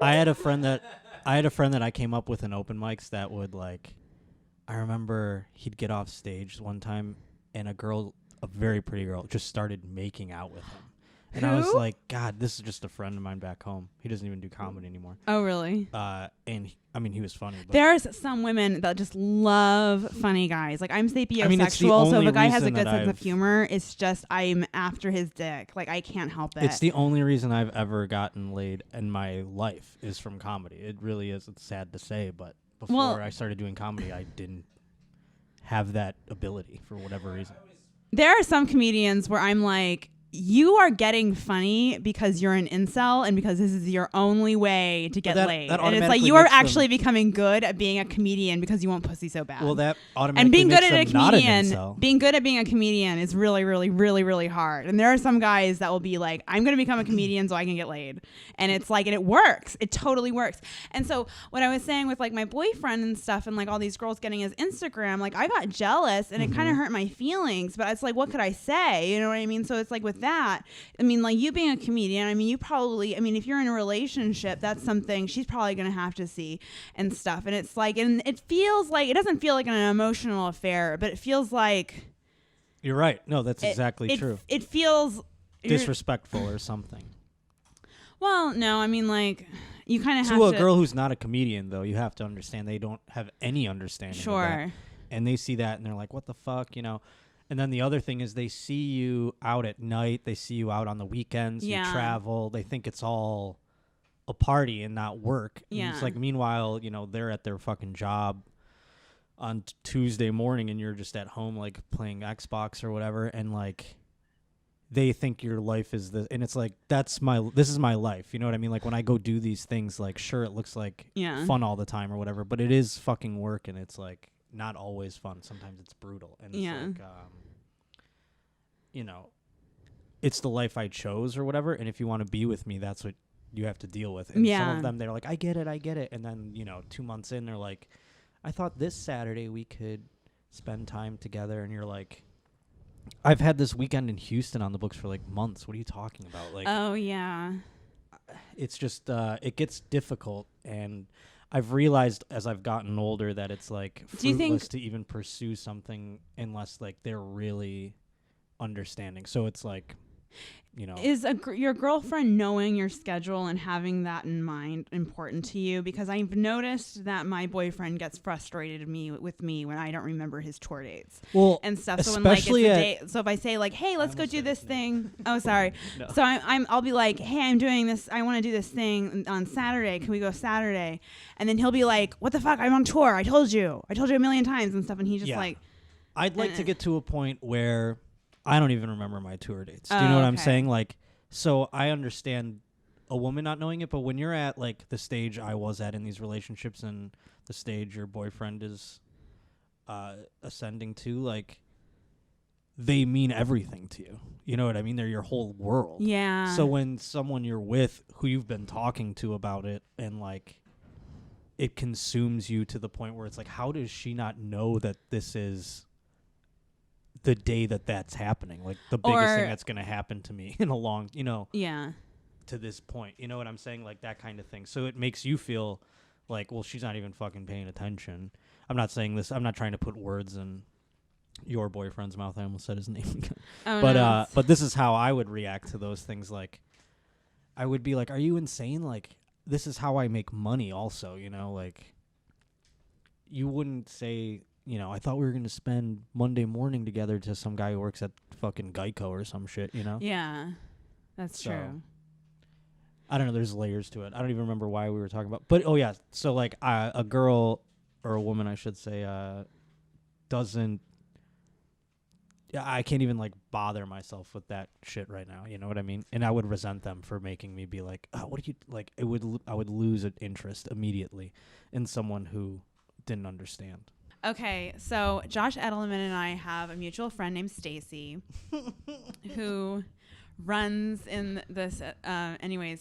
I had a friend that I came up with in open mics that would like. I remember he'd get off stage one time, and a very pretty girl, just started making out with him. And I was Who? like, God, this is just a friend of mine back home. He doesn't even do comedy anymore. Oh, really? He was funny. But There's some women that just love funny guys. Like, I'm sapiosexual, it's the so if only a guy has a reason good that sense of I've- humor, it's just I'm after his dick. Like, I can't help it. It's the only reason I've ever gotten laid in my life is from comedy. It really is. It's sad to say, but before I started doing comedy, I didn't have that ability for whatever reason. There are some comedians where I'm like, you are getting funny because you're an incel and because this is your only way to get laid. That And it's like automatically you are makes them- actually becoming good at being a comedian because you want pussy so bad. Well, that automatically and being good makes at a them not an comedian, incel. being good at being a comedian is really, really, really, really hard. And there are some guys that will be like, I'm going to become a comedian so I can get laid. And it's like, and it works. It totally works. And so what I was saying with like my boyfriend and stuff and like all these girls getting his Instagram, like I got jealous and it kind of hurt my feelings, but it's like, what could I say? You know what I mean? So it's like with that, I mean, like you being a comedian, I mean, you probably, I mean, if you're in a relationship, that's something she's probably going to have to see and stuff. And it's like, and it feels like, it doesn't feel like an emotional affair, but it feels like. You're right. No, that's exactly true. It feels disrespectful or something. Well, no, I mean, like, you kind of have to to. a girl who's not a comedian, though, you have to understand they don't have any understanding of that. And they see that and they're like, what the fuck, you know? And then the other thing is they see you out at night. They see you out on the weekends. You travel. They think it's all a party and not work. And it's like, meanwhile, you know, they're at their fucking job on Tuesday morning and you're just at home, like, playing Xbox or whatever. And, like, they think your life is this. And it's like, this is my life. You know what I mean? Like, when I go do these things, like, sure, it looks like fun all the time or whatever. But it is fucking work and it's, like, not always fun. Sometimes it's brutal. And it's like, you know, it's the life I chose or whatever. And if you want to be with me, that's what you have to deal with. And some of them, they're like, I get it. And then, you know, 2 months in, they're like, I thought this Saturday we could spend time together. And you're like, I've had this weekend in Houston on the books for like months. What are you talking about? Like, oh, yeah. It's just, it gets difficult. And I've realized as I've gotten older that it's like fruitless to even pursue something unless like they're really understanding. So it's like, you know, is your girlfriend knowing your schedule and having that in mind important to you? Because I've noticed that my boyfriend gets frustrated with me when I don't remember his tour dates and stuff. So when like it's a date, so if I say like, hey, let's go do this thing. Oh, sorry. No. So I'll be like, hey, I'm doing this. I want to do this thing on Saturday. Can we go Saturday? And then he'll be like, what the fuck? I'm on tour. I told you a million times and stuff. And he just like, I'd like to get to a point where I don't even remember my tour dates. Do you know what I'm saying? Like, so I understand a woman not knowing it, but when you're at like the stage I was at in these relationships and the stage your boyfriend is ascending to, like, they mean everything to you. You know what I mean? They're your whole world. Yeah. So when someone you're with who you've been talking to about it and like it consumes you to the point where it's like, how does she not know that this is the day that's happening, like the biggest thing that's going to happen to me in a long, you know, to this point, you know what I'm saying? Like that kind of thing. So it makes you feel like, well, she's not even fucking paying attention. I'm not saying this. I'm not trying to put words in your boyfriend's mouth. I almost said his name again. But this is how I would react to those things. Like I would be like, are you insane? Like this is how I make money also, you know, like you wouldn't say, you know, I thought we were going to spend Monday morning together to some guy who works at fucking Geico or some shit, you know? Yeah, that's true. I don't know. There's layers to it. I don't even remember why we were talking about. But, oh, yeah. So, like, a girl or a woman, I should say, doesn't... I can't even, like, bother myself with that shit right now. You know what I mean? And I would resent them for making me be like, oh, what do you... Like, I would lose an interest immediately in someone who didn't understand. Okay, so Josh Edelman and I have a mutual friend named Stacy who runs in this,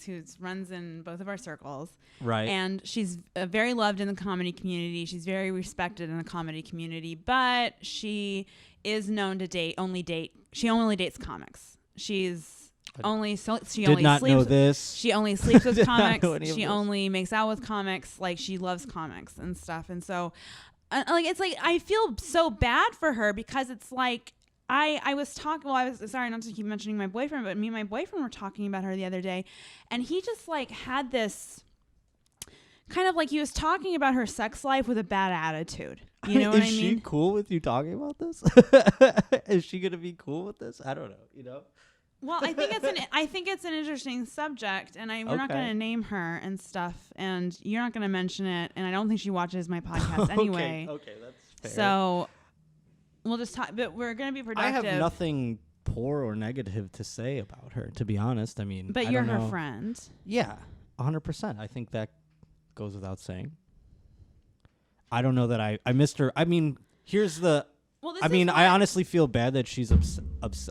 who runs in both of our circles. Right. And she's very loved in the comedy community. She's very respected in the comedy community, but she is known to she only dates comics. She's She did only not sleeps know this. She only sleeps with comics. She this. only makes out with comics. Like, she loves comics and stuff. And so, like, it's like I feel so bad for her because it's like I was talking. Well, I was sorry not to keep mentioning my boyfriend, but me and my boyfriend were talking about her the other day, and he just like had this kind of like he was talking about her sex life with a bad attitude. You know what I mean? Is she cool with you talking about this? Is she gonna be cool with this? I don't know. You know. Well, I think it's an interesting subject, and we're not going to name her and stuff, and you're not going to mention it, and I don't think she watches my podcast anyway. Okay, that's fair. So we'll just talk, but we're going to be productive. I have nothing poor or negative to say about her, to be honest. I mean, but you're her friend. Yeah, 100%. I think that goes without saying. I don't know that I missed her. I mean, here's the. Well, I honestly feel bad that she's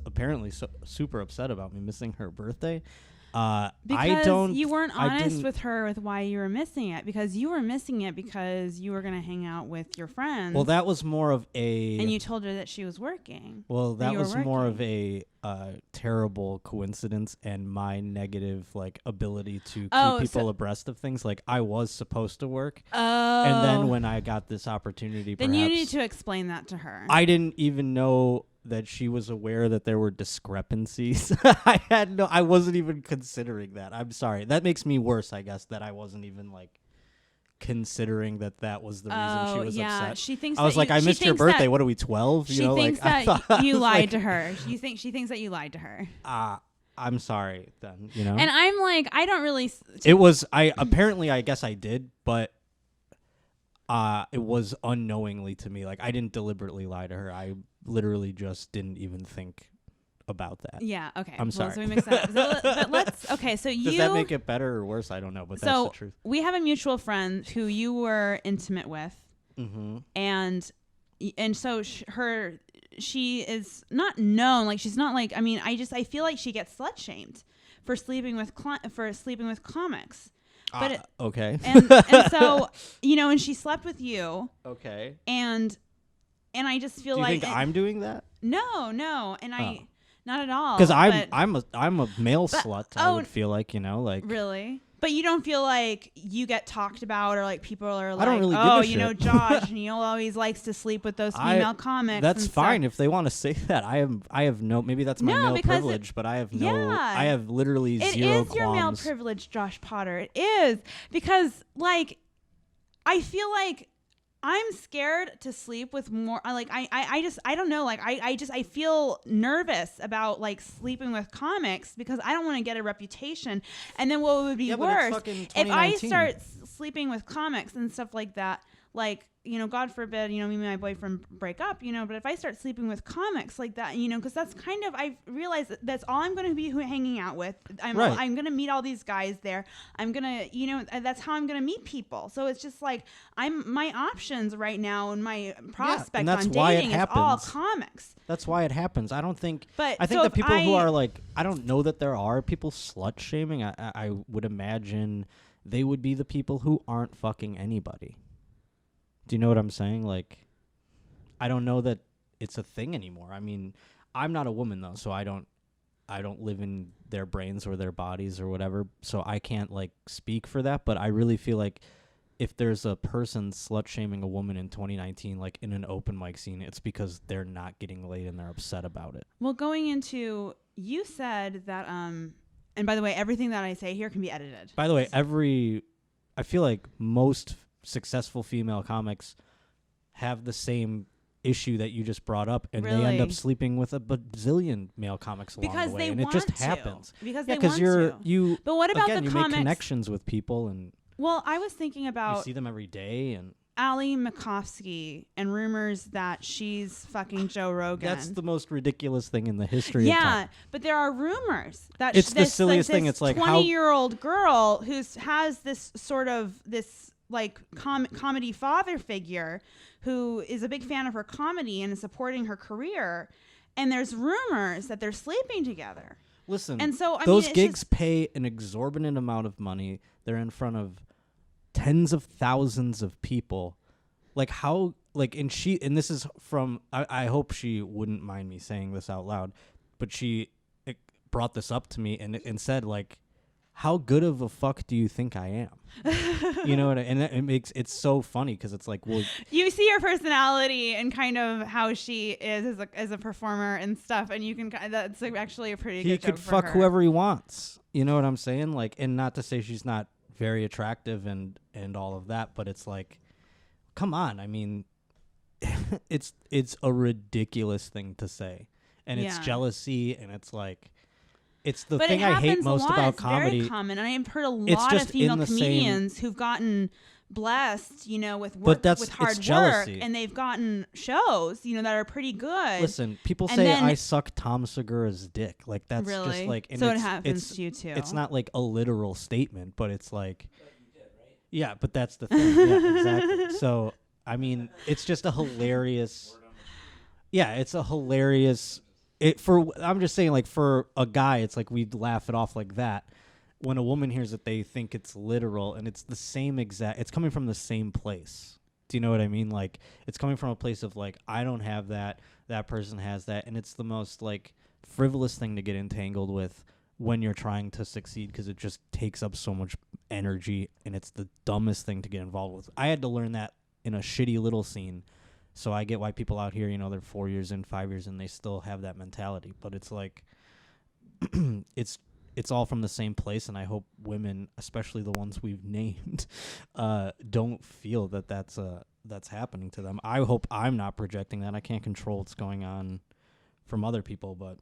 apparently super upset about me missing her birthday. Because you weren't honest with her with why you were missing it. Because you were missing it because you were going to hang out with your friends. Well, that was more of a... And you told her that she was working. Well, that was more of a terrible coincidence and my negative ability to keep people abreast of things. Like, I was supposed to work. Oh. And then when I got this opportunity, then you need to explain that to her. I didn't even know that she was aware that there were discrepancies. I wasn't even considering that. I'm sorry. That makes me worse, I guess, that I wasn't even considering that was the reason she was upset. She thinks I was I missed your birthday. What are we, 12? She thinks that you lied to her. She thinks that you lied to her. I'm sorry then, And I'm like, I don't really. It was apparently I guess I did, but it was unknowingly to me. I didn't deliberately lie to her. I literally just didn't even think about that. Yeah, okay. I'm sorry. So we mix that up. But let's, okay, so Does that make it better or worse? I don't know, but that's the truth. We have a mutual friend who you were intimate with. Mm-hmm. And so she is not known, she's not I feel like she gets slut shamed for sleeping with comics. But okay. And so, and she slept with you. Okay. And I just feel Do you think I'm doing that? No, and I not at all. Because I'm a male slut. I would feel really. But you don't feel like you get talked about or people are I don't really give a shit. Josh, and he always likes to sleep with those female comics. That's fine if they want to say that. I have no. Maybe that's my male privilege, but I have no. I have literally zero qualms. It is your male privilege, Josh Potter. It is because I feel like I'm scared to sleep with more. I don't know. I feel nervous about sleeping with comics because I don't want to get a reputation. And then what would be worse if I start sleeping with comics and stuff like that? God forbid, me and my boyfriend break up, but if I start sleeping with comics like that, because that's kind of, I realize that's all I'm going to be hanging out with. I'm going to meet all these guys there. I'm going to, that's how I'm going to meet people. So it's just my options right now and my prospect on dating is all comics. That's why it happens. I don't think, I think the people who are I don't know that there are people slut shaming. I would imagine they would be the people who aren't fucking anybody. Do you know what I'm saying? I don't know that it's a thing anymore. I mean, I'm not a woman though, so I don't live in their brains or their bodies or whatever, so I can't speak for that, but I really feel like if there's a person slut shaming a woman in 2019 in an open mic scene, it's because they're not getting laid and they're upset about it. Well, going into, you said that and by the way, everything that I say here can be edited. By the way, I feel like most successful female comics have the same issue that you just brought up, and they end up sleeping with a bazillion male comics along the way, and it just happens. Because they want to. But what about you make connections with people, and well, I was thinking about you see them every day, and Ali Makovsky and rumors that she's fucking Joe Rogan. That's the most ridiculous thing in the history of time. But there are rumors that it's the silliest thing. It's 20-year-old girl who has this sort of comedy father figure who is a big fan of her comedy and is supporting her career, and there's rumors that they're sleeping together. Listen, and so those gigs pay an exorbitant amount of money. They're in front of tens of thousands of people. And this is from, I hope she wouldn't mind me saying this out loud, but she brought this up to me and said, like, how good of a fuck do you think I am? You know what and it's so funny because it's like, well, you see her personality and kind of how she is as a performer and stuff, and you can that's actually a pretty good joke. He could fuck whoever he wants. You know what I'm saying? Like, and not to say she's not very attractive and all of that, but it's like, come on. I mean, it's a ridiculous thing to say, and it's jealousy, and it's like. It's the thing I hate most about comedy. It's very common, and I've heard a lot of female comedians who've gotten blessed, you know, with work, with hard work, and they've gotten shows, you know, that are pretty good. Listen, people say I suck Tom Segura's dick. Like, that's really? Just like, and so it happens to you too. It's not like a literal statement, but it's like, you did, right? Yeah, but that's the thing. Yeah, exactly. So, I mean, it's just a hilarious. Yeah, it's a hilarious. I'm just saying, like, for a guy, it's like we'd laugh it off like that. When a woman hears it, they think it's literal, and it's the same exact. It's coming from the same place. Do you know what I mean? Like, it's coming from a place of like, I don't have that. That person has that, and it's the most like frivolous thing to get entangled with when you're trying to succeed because it just takes up so much energy, and it's the dumbest thing to get involved with. I had to learn that in a shitty little scene. So I get why people out here, you know, they're 4 years in, 5 years in, they still have that mentality. But it's like, it's all from the same place, and I hope women, especially the ones we've named, don't feel that that's happening to them. I hope I'm not projecting that. I can't control what's going on from other people, but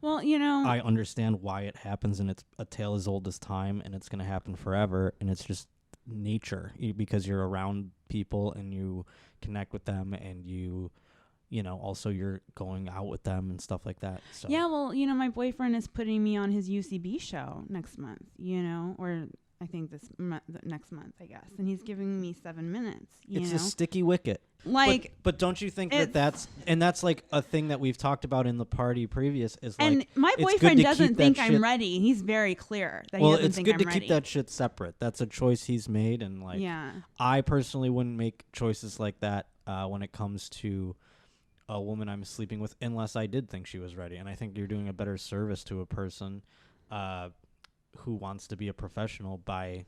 well, you know, I understand why it happens, and it's a tale as old as time, and it's going to happen forever, and it's just nature because you're around people and you connect with them, and you know, also you're going out with them and stuff like that. So yeah, well, you know, my boyfriend is putting me on his UCB show next month, you know, or I think next month, I guess, and he's giving me 7 minutes. It's a sticky wicket. Like, but don't you think that's like a thing that we've talked about in the party previous is and like, my boyfriend doesn't think I'm ready. He's very clear that he doesn't think I'm ready. Well, it's good to keep that shit separate. That's a choice he's made, and like, I personally wouldn't make choices like that when it comes to a woman I'm sleeping with, unless I did think she was ready. And I think you're doing a better service to a person who wants to be a professional by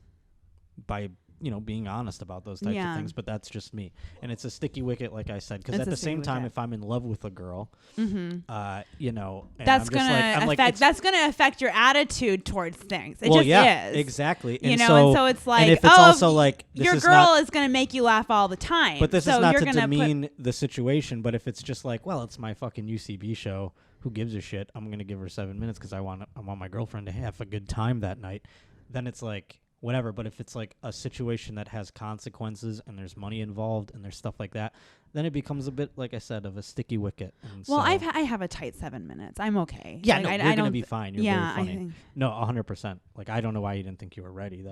you know, being honest about those types of things. But that's just me, and it's a sticky wicket, like I said, because at the same time, if I'm in love with a girl, you know, that's gonna affect your attitude towards things. It is exactly. You know, and so it's like, and if it's also like your girl is gonna make you laugh all the time. But this is not to demean the situation. But if it's just like, well, it's my fucking UCB show, who gives a shit? I'm gonna give her 7 minutes because I want my girlfriend to have a good time that night. Then it's like, whatever. But if it's like a situation that has consequences and there's money involved and there's stuff like that, then it becomes a bit, like I said, of a sticky wicket. And well, I have a tight 7 minutes. I'm okay. Yeah, like, you're going to be fine. You're very funny. I think. No, 100%. Like, I don't know why you didn't think you were ready.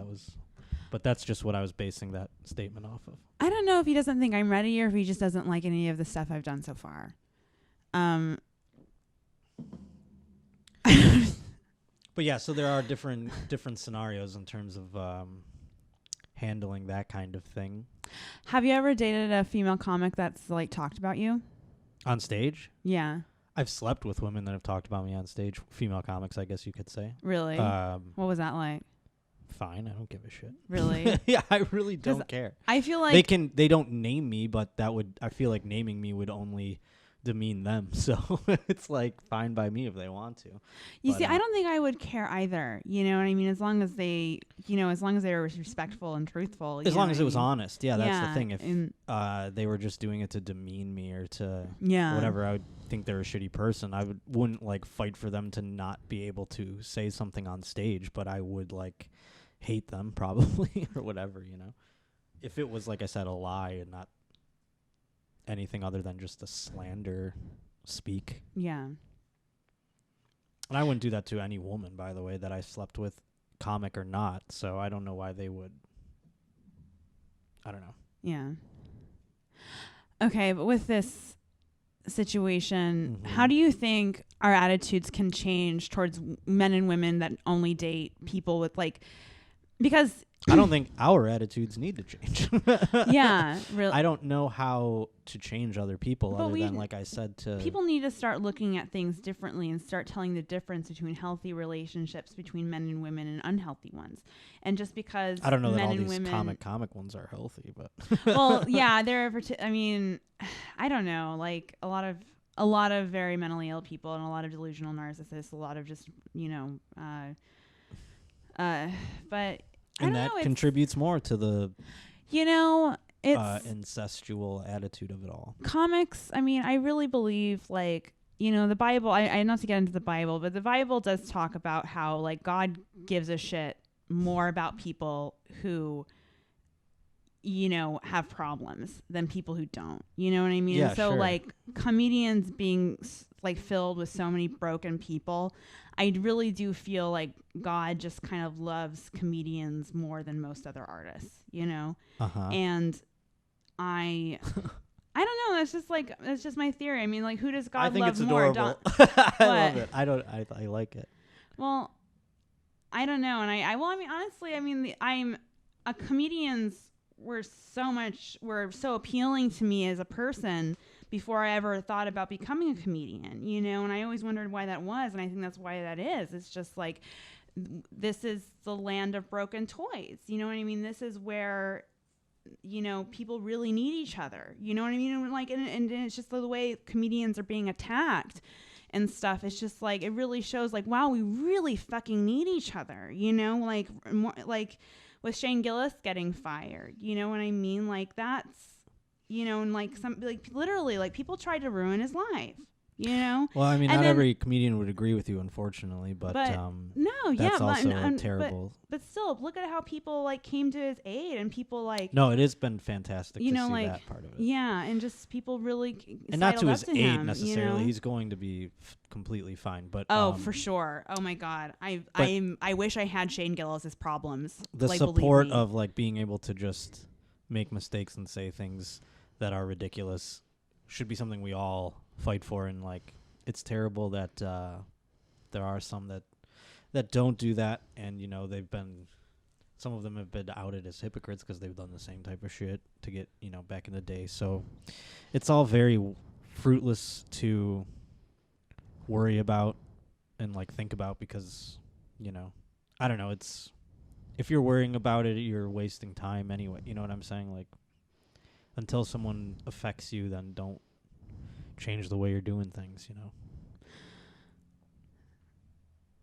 But that's just what I was basing that statement off of. I don't know if he doesn't think I'm ready or if he just doesn't like any of the stuff I've done so far. But yeah, so there are different scenarios in terms of handling that kind of thing. Have you ever dated a female comic that's like talked about you on stage? Yeah, I've slept with women that have talked about me on stage. Female comics, I guess you could say. Really? What was that like? Fine, I don't give a shit. Really? Yeah, I really don't care. I feel like they don't name me, but I feel like naming me would only demean them, so it's like fine by me if they want to. You see, I don't think I would care either. You know what I mean? As long as they were respectful and truthful. As long as it was honest. Yeah, that's the thing. If they were just doing it to demean me or to whatever, I would think they're a shitty person. I wouldn't like fight for them to not be able to say something on stage, but I would like hate them probably or whatever, you know. If it was, like I said, a lie and not anything other than just a slander speak. Yeah. And I wouldn't do that to any woman, by the way, that I slept with, comic or not. So I don't know why they would. I don't know. Yeah. Okay, but with this situation, how do you think our attitudes can change towards men and women that only date people with like because I don't think our attitudes need to change. Yeah, really. I don't know how to change other people other than, like I said, to people need to start looking at things differently and start telling the difference between healthy relationships between men and women and unhealthy ones. And just because I don't know men that all and these women, comic ones are healthy, but well, yeah, I mean, I don't know, like a lot of very mentally ill people and a lot of delusional narcissists, a lot of just, but and that contributes more to the it's incestual attitude of it all. Comics, I mean, I really believe, like, the Bible, I not to get into the Bible, but the Bible does talk about how, like, God gives a shit more about people who have problems than people who don't. You know what I mean? Yeah, and so, sure. like, comedians being, like, filled with so many broken people, I really do feel like God just kind of loves comedians more than most other artists, And I don't know. That's just my theory. I mean, like, who does God love more? I think it's adorable. I love it. I like it. Well, I don't know. And I mean, honestly, I mean, comedians were so appealing to me as a person before I ever thought about becoming a comedian, and I always wondered why that was. And I think that's why that is. It's just like, this is the land of broken toys. You know what I mean? This is where, people really need each other. You know what I mean? And like, and it's just the way comedians are being attacked and stuff. It's just like, it really shows like, wow, we really fucking need each other. Like more, like with Shane Gillis getting fired. You know what I mean? Like that's, and like literally like people tried to ruin his life. Well, I mean, not every comedian would agree with you, unfortunately, but that's also terrible. But still, look at how people like came to his aid, and people like. No, it has been fantastic to see that part of it. Yeah, and just people really. And not to his aid him, necessarily. He's going to be completely fine, but. For sure. Oh my God, I wish I had Shane Gillis's problems. The support of like being able to just make mistakes and say things that are ridiculous should be something we all fight for, and like it's terrible that there are some that don't do that, and some of them have been outed as hypocrites because they've done the same type of shit to get back in the day. So it's all very fruitless to worry about and like think about, because I don't know, it's if you're worrying about it, you're wasting time anyway. You know what I'm saying? Like, until someone affects you, then don't change the way you're doing things,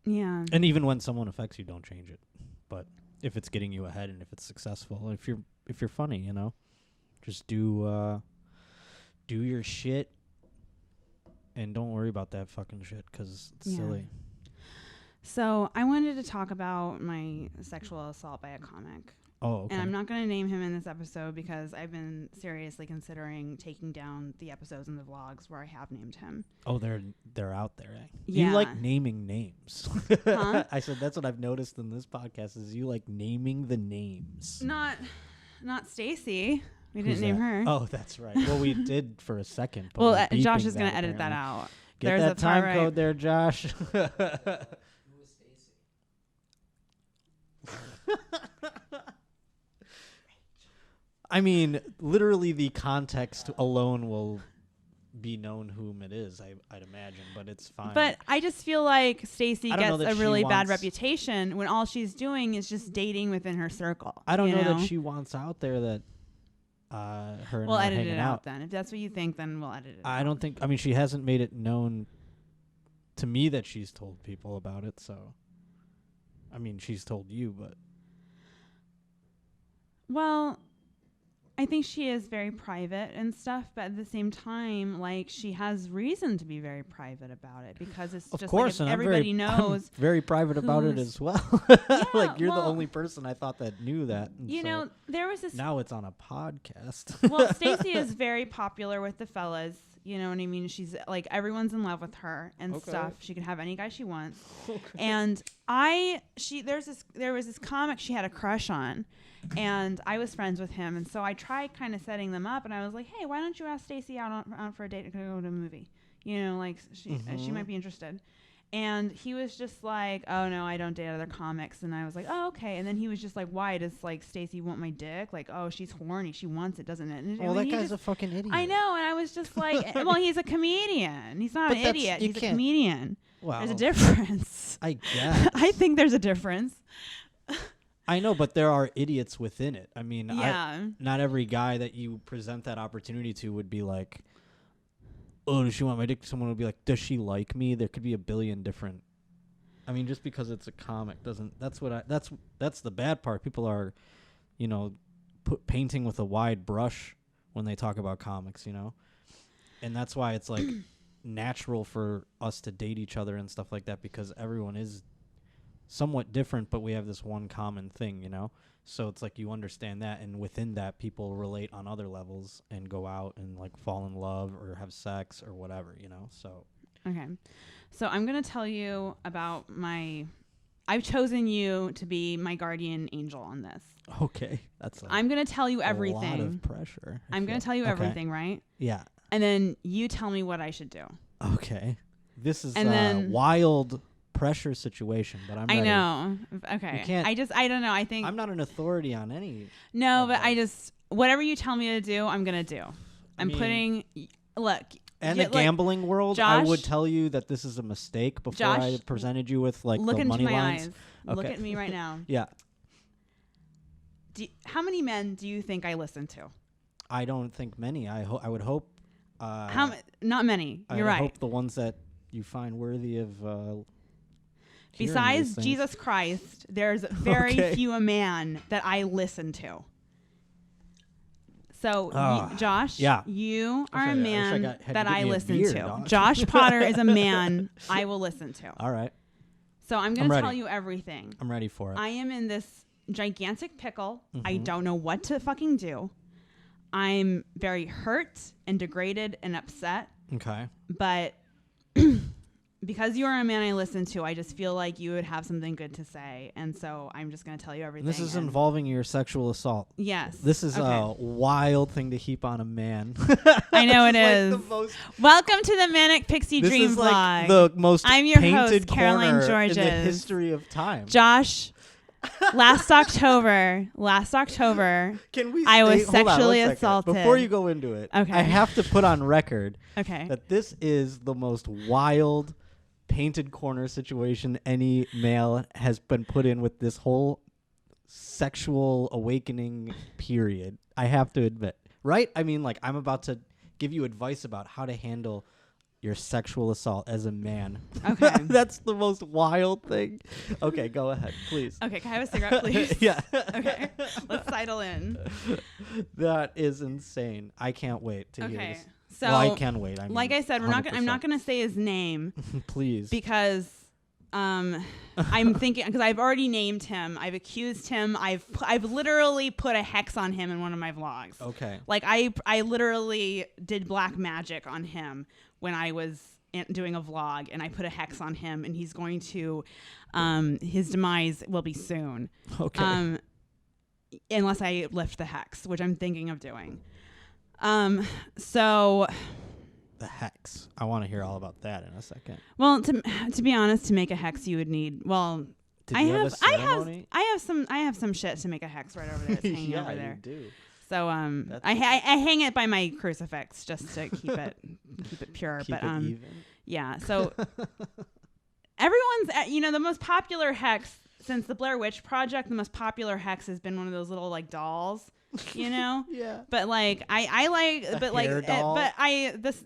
Yeah. And even when someone affects you, don't change it. But if it's getting you ahead and if it's successful, if you're funny, just do your shit and don't worry about that fucking shit, because it's silly. So I wanted to talk about my sexual assault by a comic. Oh, okay. And I'm not going to name him in this episode because I've been seriously considering taking down the episodes and the vlogs where I have named him. Oh, they're out there. Eh? Yeah. You like naming names. Huh? I said that's what I've noticed in this podcast is you like naming the names. Not Stacy. We didn't name her. Oh, that's right. Well, we did for a second. But well, Josh is going to edit that out. Get that time code there, Josh. Who is Stacy? I mean, literally the context alone will be known whom it is, I'd imagine, but it's fine. But I just feel like Stacy gets a really bad reputation when all she's doing is just dating within her circle. I don't know that she wants out there that her and we'll I are edit hanging it out then. If that's what you think, then we'll edit it I out. don't think, I mean, she hasn't made it known to me that she's told people about it, so I mean, she's told you, but well, I think she is very private and stuff, but at the same time, like, she has reason to be very private about it because it's of just course, like and everybody knows. I'm very private about it as well. Yeah, like, you're the only person I thought that knew that. You know, there was this. Now it's on a podcast. Well, Stacy is very popular with the fellas. You know what I mean? She's like, everyone's in love with her and stuff. She can have any guy she wants. Okay. And there was this comic she had a crush on, and I was friends with him, and so I tried kind of setting them up, and I was like, hey, why don't you ask Stacy out for a date to go to a movie? You know, like she might be interested. And he was just like, oh, no, I don't date other comics. And I was like, oh, okay. And then he was just like, why does, like, Stacey want my dick? Like, oh, she's horny. She wants it, doesn't it? And well, that guy's a fucking idiot. I know. And I was just like, well, he's a comedian. He's not an idiot. He's a comedian. Wow. There's a difference. I guess. I think there's a difference. I know, but there are idiots within it. I mean, yeah. Not every guy that you present that opportunity to would be like, oh, does she want my dick? Someone would be like, does she like me? There could be a billion different. I mean, just because it's a comic doesn't. That's the bad part. People are, painting with a wide brush when they talk about comics, and that's why it's like natural for us to date each other and stuff like that, because everyone is somewhat different, but we have this one common thing, So it's like you understand that, and within that, people relate on other levels and go out and like fall in love or have sex or whatever, So okay, so I'm gonna tell you about I've chosen you to be my guardian angel on this. Okay, I'm gonna tell you everything. A lot of pressure. I'm gonna tell you everything, right? Yeah. And then you tell me what I should do. Okay. This is a wild pressure situation, but I'm ready. I know. Okay. I don't know. I think I'm not an authority on any. No, but whatever you tell me to do, I'm going to do. Look. In the gambling world, Josh, I would tell you that this is a mistake before I presented you with like look the money into my lines. eyes. Okay. Look at me right now. Yeah. How many men do you think I listen to? I don't think many. I would hope. Not many. You're right. I hope the ones that you find worthy of. Besides Jesus Christ, there's very few a man that I listen to. So, Josh, you are a man that I listen to. Josh Potter is a man I will listen to. All right. So I'm going to tell you everything. I'm ready for it. I am in this gigantic pickle. Mm-hmm. I don't know what to fucking do. I'm very hurt and degraded and upset. Okay. But because you are a man I listen to, I just feel like you would have something good to say. And so I'm just going to tell you everything. This is involving your sexual assault. Yes. This is a wild thing to heap on a man. I know it is. Welcome to the Manic Pixie Dream Vlog. Like the most I'm your painted host, Caroline Georges. In the history of time. Josh, last October, I was sexually assaulted. Before you go into it, I have to put on record that this is the most wild painted corner situation any male has been put in with this whole sexual awakening period. I have to admit, right? I mean, like, I'm about to give you advice about how to handle your sexual assault as a man. Okay. That's the most wild thing. Okay, go ahead, please. Okay, can I have a cigarette, please? Yeah. Okay, let's sidle in. That is insane. I can't wait to hear this. So, I can wait. I mean, like I said, I'm not going to say his name. Please. Because I'm thinking, because I've already named him. I've accused him. I've literally put a hex on him in one of my vlogs. Okay. Like I literally did black magic on him when I was doing a vlog, and I put a hex on him, and he's going to, his demise will be soon. Okay. Unless I lift the hex, which I'm thinking of doing. So the hex. I want to hear all about that in a second. Well, to be honest, to make a hex, you would need. Well, I have some shit to make a hex right over there. It's hanging over there. You do. So I hang it by my crucifix just to keep it pure. Keep it even. Yeah. So everyone's the most popular hex since the Blair Witch Project. The most popular hex has been one of those little like dolls. Yeah. But like I like the but like doll. but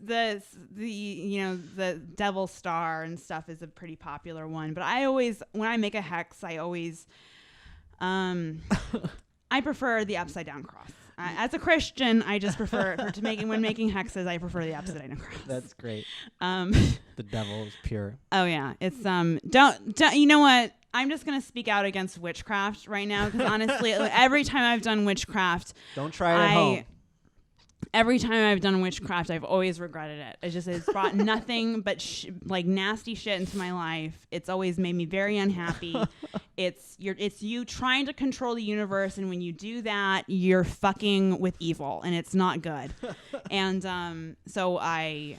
the devil star and stuff is a pretty popular one. But I always, when I make a hex, I always I prefer the upside down cross. As a Christian, I just prefer when making hexes, I prefer the upside down cross. That's great. The devil is pure. Oh yeah, it's don't you know what? I'm just going to speak out against witchcraft right now because honestly, every time I've done witchcraft, don't try it at home. Every time I've done witchcraft, I've always regretted it. It's brought nothing but like nasty shit into my life. It's always made me very unhappy. It's you trying to control the universe, and when you do that, you're fucking with evil, and it's not good. And so I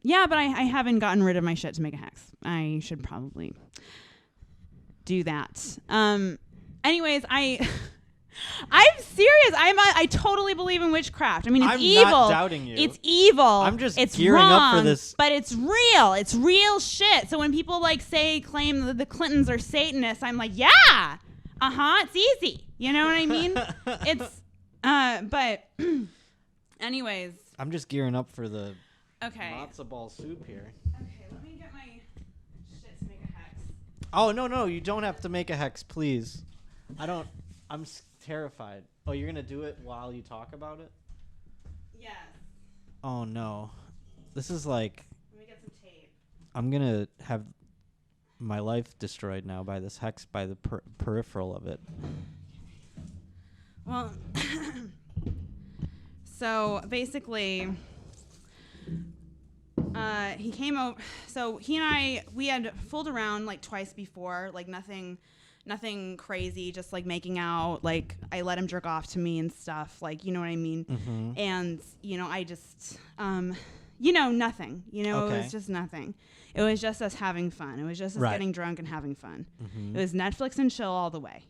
Yeah, but I haven't gotten rid of my shit to make a hex. I should probably do that. Anyways, I'm serious. I totally believe in witchcraft. I mean, it's I'm evil. not doubting you. It's evil. I'm just it's gearing wrong, up for this. But it's real. It's real shit. So when people claim that the Clintons are Satanists, I'm like, yeah, it's easy. You know what I mean? It's, but anyways. I'm just gearing up for the matzo ball soup here. Okay, let me get my shit to make a hex. Oh, no, you don't have to make a hex, please. I'm terrified. Oh, you're going to do it while you talk about it? Yes. Oh, no. This is like... Let me get some tape. I'm going to have my life destroyed now by this hex, by the peripheral of it. Well, so basically... he came over. So he and I, we had fooled around like twice before, like nothing crazy, just like making out. Like I let him jerk off to me and stuff, like, you know what I mean? Mm-hmm. And, you know, I just, nothing, It was just nothing. It was just us having fun. It was just us getting drunk and having fun. Mm-hmm. It was Netflix and chill all the way,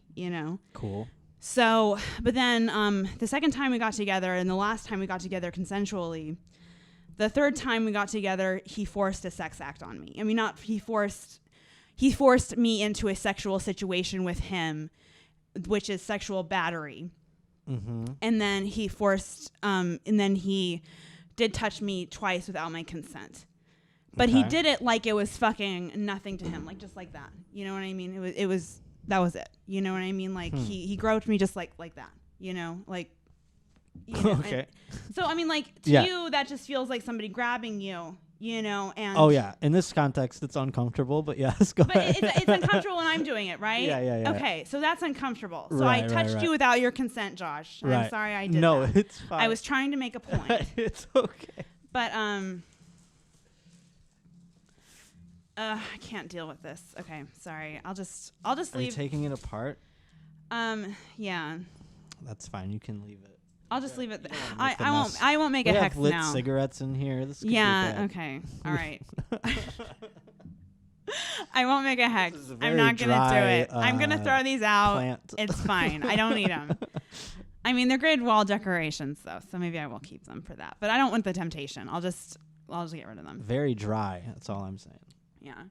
Cool. So, but then the second time we got together and the last time we got together consensually, the third time we got together, he forced a sex act on me. I mean, he forced me into a sexual situation with him, which is sexual battery. Mm-hmm. And then he he did touch me twice without my consent. But he did it like it was fucking nothing to him, like just like that. You know what I mean? That was it. You know what I mean? Like he groped me just like that. Okay. So I mean, like to you, that just feels like somebody grabbing you, And oh yeah, in this context, it's uncomfortable. But yes, go ahead. But it's uncomfortable when I'm doing it, right? Yeah. Okay, so that's uncomfortable. So right, I touched you without your consent, Josh. Right. I'm sorry I did No, that. it's fine. I was trying to make a point. It's okay. But I can't deal with this. Okay, sorry. I'll just leave. Are you taking it apart? Yeah. That's fine. You can leave it. I'll just leave it. I won't make a hex lit now. Cigarettes in here. This could yeah. be bad. Okay. All right. I won't make a hex. I'm not gonna dry, do it. I'm gonna throw these out. Plant. It's fine. I don't need them. I mean, they're great wall decorations though, so maybe I will keep them for that. But I don't want the temptation. I'll just get rid of them. Very dry. That's all I'm saying. Yeah.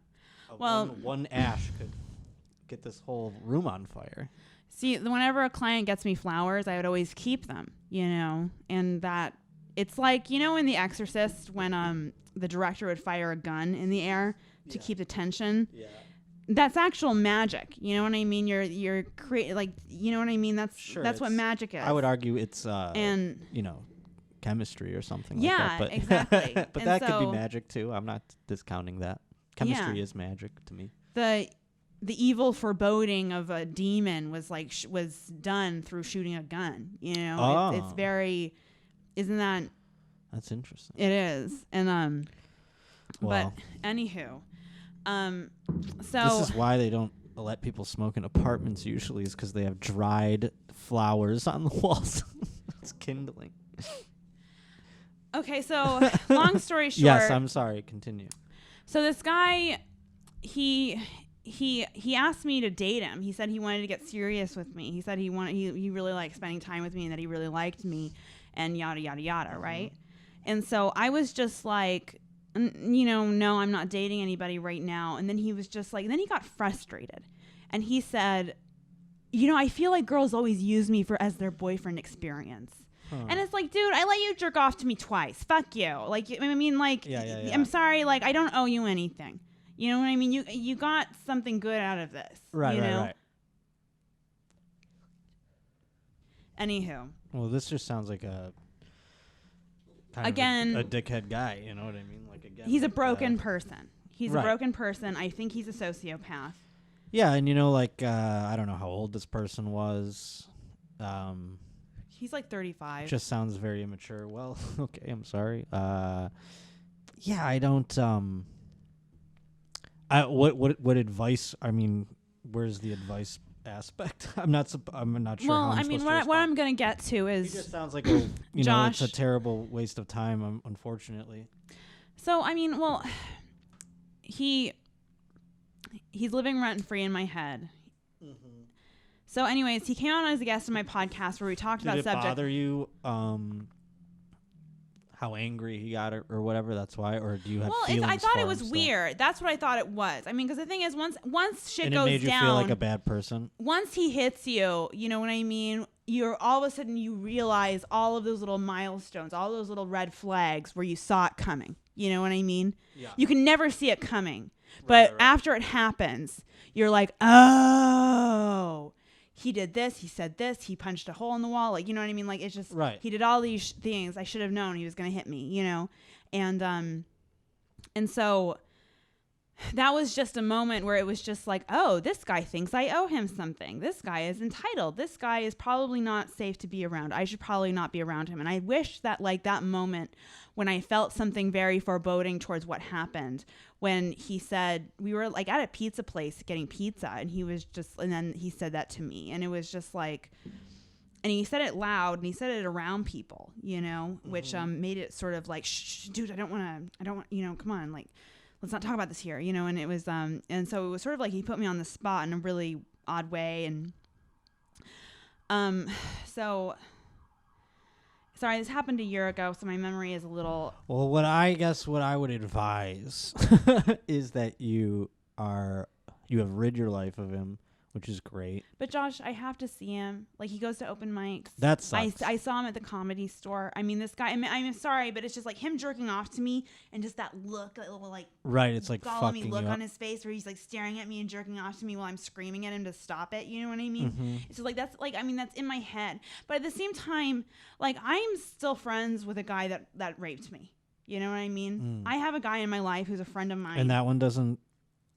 Well, one ash could get this whole room on fire. See, whenever a client gets me flowers, I would always keep them, and that it's like, in The Exorcist when the director would fire a gun in the air to keep the tension. Yeah. That's actual magic. You know what I mean? You're creating, like, you know what I mean? That's what magic is. I would argue it's chemistry or something like that. Yeah, But exactly. but and that could be magic too. I'm not discounting that. Chemistry Yeah. is magic to me. The evil foreboding of a demon was was done through shooting a gun. It's very, isn't that? That's interesting. It is, and well, but anywho, so this is why they don't let people smoke in apartments usually, is because they have dried flowers on the walls. It's kindling. Okay, so long story short. Yes, I'm sorry. Continue. So this guy, he asked me to date him. He said he wanted to get serious with me. He said he really liked spending time with me and that he really liked me, and yada yada yada, right? And so I was just like, no, I'm not dating anybody right now. And then he was just like, then he got frustrated, and he said, I feel like girls always use me as their boyfriend experience. And it's like, dude, I let you jerk off to me twice. Fuck you. Like, I mean, like, yeah. I'm sorry. Like, I don't owe you anything. You know what I mean? You got something good out of this. Right, right. Right. Anywho. Well, this just sounds like a dickhead guy. You know what I mean? Like, again, he's a broken person. He's right. a broken person. I think he's a sociopath. Yeah, and I don't know how old this person was. He's like 35. Just sounds very immature. Well, okay, I'm sorry. Yeah, I don't. What advice? I mean, where's the advice aspect? I'm not sure. Well, I mean, what I'm gonna get to is he just sounds like it's a terrible waste of time. Unfortunately. So, I mean, well, he's living rent-free in my head. Mm-hmm. So, anyways, he came on as a guest on my podcast where we talked about subject. Did it bother you how angry he got or whatever? That's why? Or do you have feelings I thought for it was him weird. still? That's what I thought it was. I mean, because the thing is, once shit and goes down. it made you feel like a bad person? Once he hits you, you know what I mean? You're all of a sudden you realize all of those little milestones, all those little red flags where you saw it coming. You know what I mean? Yeah. You can never see it coming. But after it happens, you're like, oh, he did this, he said this, he punched a hole in the wall. Like, you know what I mean? Like, it's just, he did all these things. I should have known he was going to hit me, you know? And so that was just a moment where it was just like, oh, this guy thinks I owe him something. This guy is entitled. This guy is probably not safe to be around. I should probably not be around him. And I wish that like that moment when I felt something very foreboding towards what happened, when he said, we were like at a pizza place getting pizza, and he was just, and then he said that to me, and it was just like, and he said it loud, and he said it around people, you know, which made it sort of like, shh, dude, I don't want, you know, come on, like, let's not talk about this here, you know. And it was, and so it was sort of like he put me on the spot in a really odd way, and so. Sorry, this happened a year ago, so my memory is a little... Well, what I would advise is that you have rid your life of him, which is great. But Josh, I have to see him. Like, he goes to open mics. That sucks. I saw him at the Comedy Store. I mean, this guy, I'm sorry, but it's just like him jerking off to me and just that look, that little like... Right, it's like fucking me look on his face where he's like staring at me and jerking off to me while I'm screaming at him to stop it. You know what I mean? Mm-hmm. It's just like, that's like, I mean, that's in my head. But at the same time, like, I'm still friends with a guy that raped me. You know what I mean? I have a guy in my life who's a friend of mine. And that one doesn't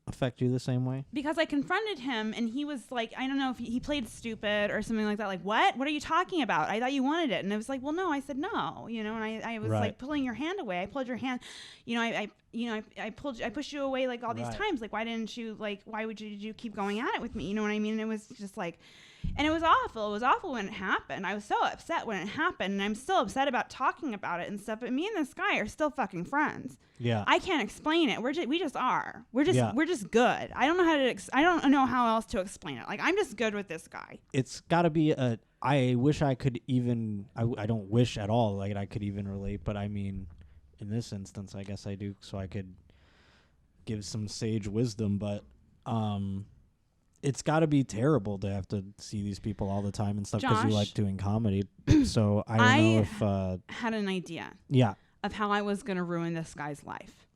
affect you the same way? Because I confronted him and he was like, I don't know if he played stupid or something like that. Like, what are you talking about? I thought you wanted it. And I was like, well, no. I said no, you know. And I was like pulling your hand away. I pulled your hand, you know. I pushed you away like all these times. Like, why didn't you, like, why would you keep going at it with me? You know what I mean? And it was just like, and it was awful. It was awful when it happened. I was so upset when it happened, and I'm still upset about talking about it and stuff. But me and this guy are still fucking friends. Yeah. I can't explain it. We just are. We're just good. I don't know how to. I don't know how else to explain it. Like, I'm just good with this guy. It's got to be a. I wish I could even. I don't wish at all. Like, I could even relate. But I mean, in this instance, I guess I do. So I could give some sage wisdom. But it's got to be terrible to have to see these people all the time and stuff because you like doing comedy. So I don't know if... had an idea. Yeah. Of how I was going to ruin this guy's life.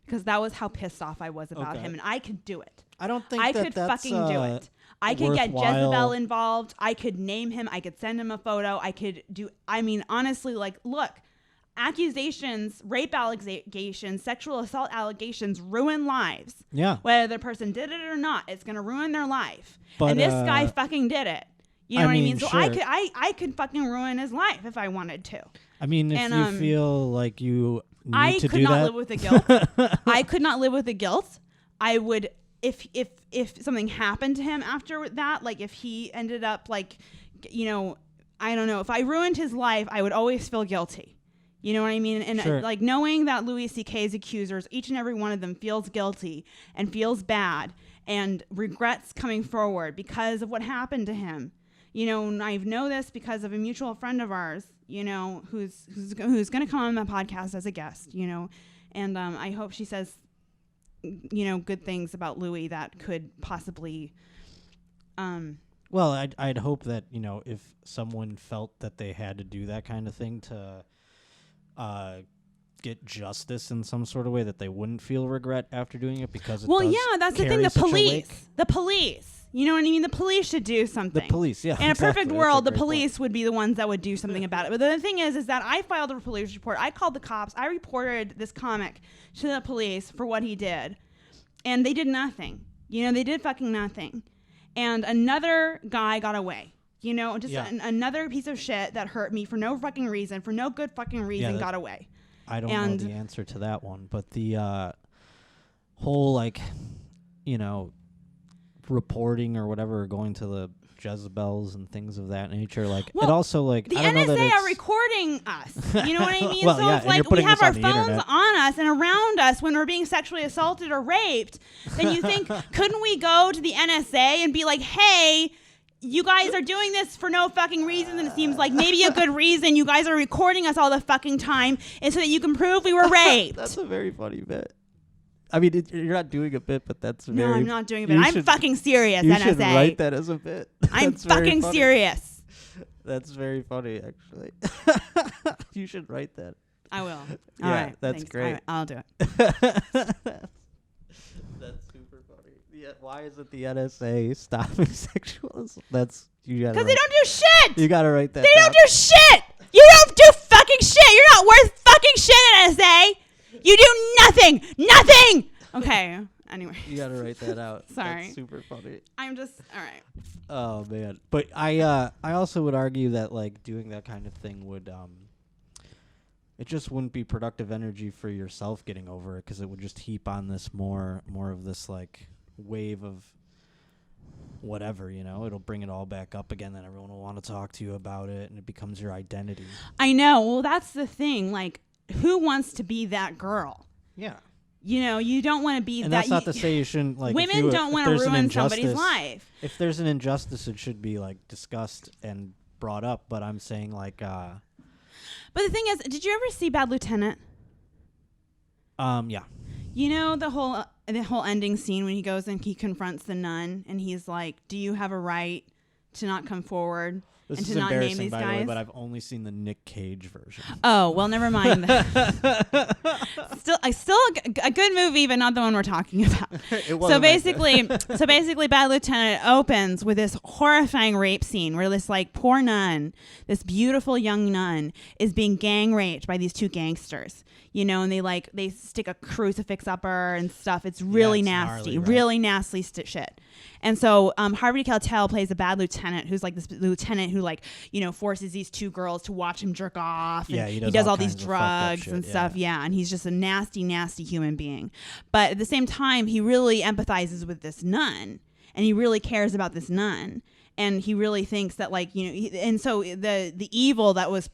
Because that was how pissed off I was about him. And I could do it. I don't think I could fucking do it. I could get Jezebel involved. I could name him. I could send him a photo. I could do... I mean, honestly, like, look... Accusations, rape allegations, sexual assault allegations ruin lives. Yeah. Whether the person did it or not, it's going to ruin their life. But, and this guy fucking did it. You know what I mean? So sure. I could fucking ruin his life if I wanted to. I mean, if you feel like you need to do that. I could not live with the guilt. I could not live with the guilt. I would, if something happened to him after that, like if he ended up like, you know, I don't know. If I ruined his life, I would always feel guilty. You know what I mean? And sure. Like knowing that Louis C.K.'s accusers, each and every one of them feels guilty and feels bad and regrets coming forward because of what happened to him. You know, and I know this because of a mutual friend of ours, you know, who's going to come on the podcast as a guest, you know. And I hope she says, you know, good things about Louis that could possibly... Well, I'd hope that, you know, if someone felt that they had to do that kind of thing to... get justice in some sort of way, that they wouldn't feel regret after doing it because it that's the thing. The police, you know what I mean? The police should do something. The police, yeah. In a perfect world, the police would be the ones that would do something about it. But the thing is that I filed a police report. I called the cops. I reported this comic to the police for what he did, and they did nothing. You know, they did fucking nothing. And another guy got away. You know, just another piece of shit that hurt me for no fucking reason, for no good fucking reason, got away. I don't know the answer to that one, but the whole, like, you know, reporting or whatever, going to the Jezebels and things of that nature. Like well, it also like the I don't know that NSA it's are recording us. You know what I mean? Well, so yeah, if and you're like we putting have this our on the phones internet. on us and around us when we're being sexually assaulted or raped, then you think couldn't we go to the NSA and be like, hey, you guys are doing this for no fucking reason, and it seems like maybe a good reason. You guys are recording us all the fucking time, and so that you can prove we were raped. That's a very funny bit. I mean, you're not doing a bit, but that's very... No, I'm not doing a bit. I'm fucking serious, you NSA. should write that as a bit. I'm fucking serious. That's very funny, actually. You should write that. I will. Yeah, All right. that's thanks. great. I'll do it. That's super funny. Yeah, why is it the NSA stopping sexual? That's you gotta. Because they don't do shit. You gotta write that. They don't do shit. You don't do fucking shit. You're not worth fucking shit, NSA. You do nothing. Nothing. Okay. Anyway. You gotta write that out. Sorry. That's super funny. I'm just all right. Oh man, but I also would argue that like doing that kind of thing would it just wouldn't be productive energy for yourself getting over it, because it would just heap on this more of this like wave of whatever, you know. It'll bring it all back up again, then everyone will want to talk to you about it, and it becomes your identity. I know. Well, that's the thing. Like, who wants to be that girl? Yeah. You know, you don't want to be and that. And that's not to say you shouldn't, like, women don't want to ruin somebody's life. If there's an injustice, it should be like discussed and brought up, but I'm saying like But the thing is, did you ever see Bad Lieutenant? Yeah. You know the whole ending scene when he goes and he confronts the nun and he's like, "Do you have a right to not come forward This and is to not name embarrassing, these by the way, guys?" but I've only seen the Nick Cage version. Oh, well, never mind. still a good movie, but not the one we're talking about. So basically, Bad Lieutenant opens with this horrifying rape scene where this like poor nun, this beautiful young nun, is being gang raped by these two gangsters. You know, and they stick a crucifix up her and stuff. It's really nasty, gnarly, right? really nasty shit. And so Harvey Keitel plays a bad lieutenant who's like this lieutenant who like, you know, forces these two girls to watch him jerk off. And he does all these kinds of fucked up drugs shit, and stuff. Yeah. And he's just a nasty, nasty human being. But at the same time, he really empathizes with this nun and he really cares about this nun. And he really thinks that, like, you know, and so the evil that was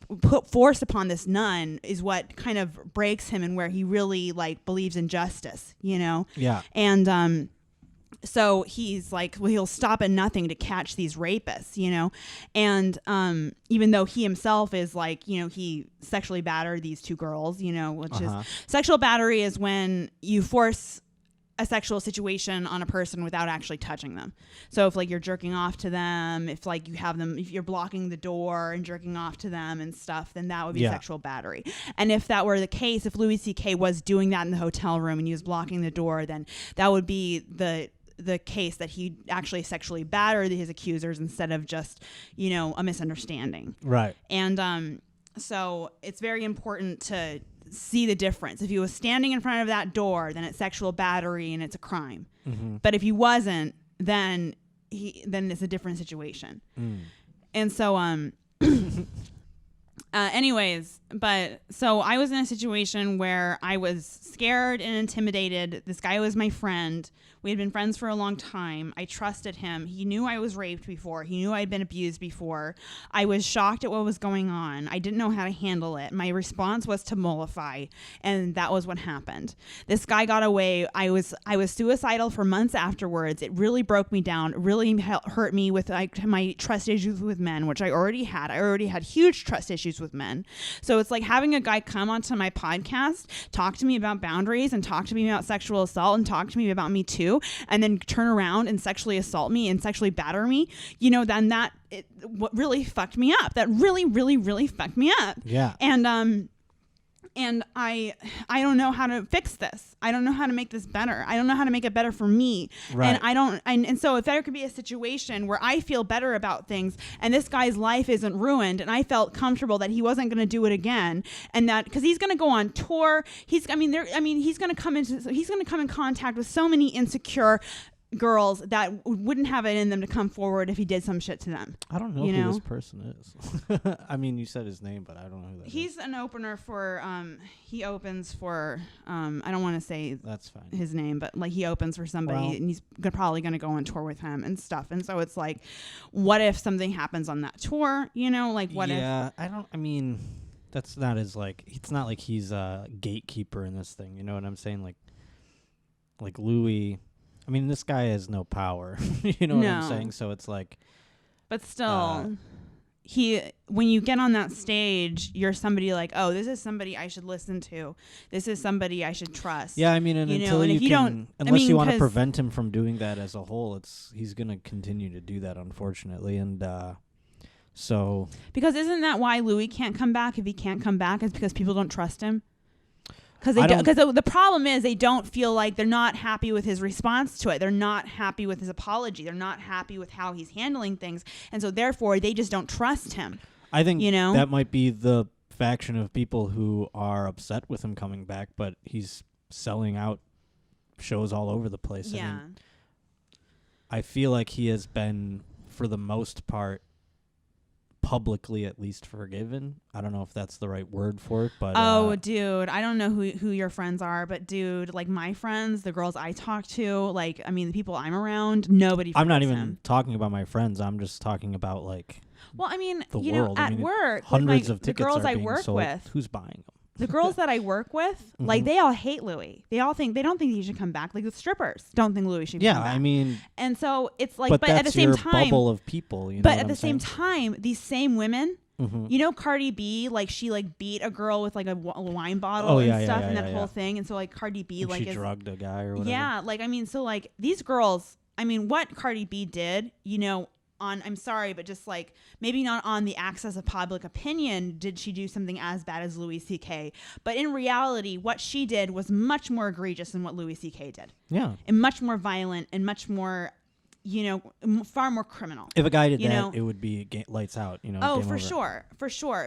forced upon this nun is what kind of breaks him and where he really, like, believes in justice, you know? Yeah. And so he's like, well, he'll stop at nothing to catch these rapists, you know? And even though he himself is like, you know, he sexually battered these two girls, you know, which is sexual battery is when you force a sexual situation on a person without actually touching them. So if like you're jerking off to them, if like you have them, if you're blocking the door and jerking off to them and stuff, then that would be sexual battery. And if that were the case, if Louis C.K. was doing that in the hotel room and he was blocking the door, then that would be the case that he actually sexually battered his accusers instead of just, you know, a misunderstanding. Right. And so it's very important to see the difference. If he was standing in front of that door, then it's sexual battery and it's a crime. Mm-hmm. But if he wasn't, then it's a different situation. And so anyways, but so I was in a situation where I was scared and intimidated. This guy was my friend. We had been friends for a long time. I trusted him. He knew I was raped before. He knew I'd been abused before. I was shocked at what was going on. I didn't know how to handle it. My response was to mollify, and that was what happened. This guy got away. I was suicidal for months afterwards. It really broke me down. It really hurt me with like my trust issues with men, which I already had. I already had huge trust issues with men. So it's like having a guy come onto my podcast, talk to me about boundaries and talk to me about sexual assault and talk to me about Me Too, and then turn around and sexually assault me and sexually batter me, you know, then what really fucked me up. That really, really, really fucked me up. Yeah. And I don't know how to fix this. I don't know how to make this better. I don't know how to make it better for me. Right. And so if there could be a situation where I feel better about things and this guy's life isn't ruined and I felt comfortable that he wasn't going to do it again, and that because he's going to go on tour, he's going to come in contact with so many insecure girls that wouldn't have it in them to come forward if he did some shit to them. I don't know who this person is. I mean, you said his name, but I don't know who that is. He's an opener for, he opens for, I don't want to say that's fine his name, but like he opens for somebody and he's probably going to go on tour with him and stuff. And so it's like, what if something happens on that tour? You know, like what if? Yeah, I mean, that's not as like, it's not like he's a gatekeeper in this thing. You know what I'm saying? Like Louis, I mean, this guy has no power. You know what I'm saying? So it's like, but still, when you get on that stage, you're somebody like, oh, this is somebody I should listen to. This is somebody I should trust. Yeah, I mean, and until and you if you can, don't, unless you want to prevent him from doing that as a whole, he's going to continue to do that, unfortunately. And so, because isn't that why Louis can't come back? If he can't come back, it's because people don't trust him. Because the problem is they don't feel like, they're not happy with his response to it. They're not happy with his apology. They're not happy with how he's handling things. And so therefore they just don't trust him. I think that might be the faction of people who are upset with him coming back, but he's selling out shows all over the place. Yeah. I mean, I feel like he has been, for the most part, publicly at least forgiven. I don't know if that's the right word for it, but dude, I don't know who your friends are, but dude, like my friends, the girls I talk to, like, I mean, the people I'm around, nobody. I'm not even talking about my friends. I'm just talking about like. Well, I mean, the world. At work, hundreds of tickets the girls are I being work sold. with, who's buying them? The girls that I work with, like, they all hate Louis. They don't think he should come back. Like the strippers don't think Louis should come back. Yeah, I mean, and so it's like, but at the same time, bubble of people. You know but at the same time, these same women. You know, Cardi B, like she like beat a girl with like a wine bottle and stuff, and that whole thing. And so like Cardi B, like she drugged a guy or whatever. Yeah, like I mean, so like these girls, I mean, what Cardi B did, you know. I'm sorry, but just like maybe not on the axis of public opinion did she do something as bad as Louis C.K. But in reality, what she did was much more egregious than what Louis C.K. did. Yeah. And much more violent and much more, you know, far more criminal. If a guy did that, it would be lights out, you know. Oh, for sure.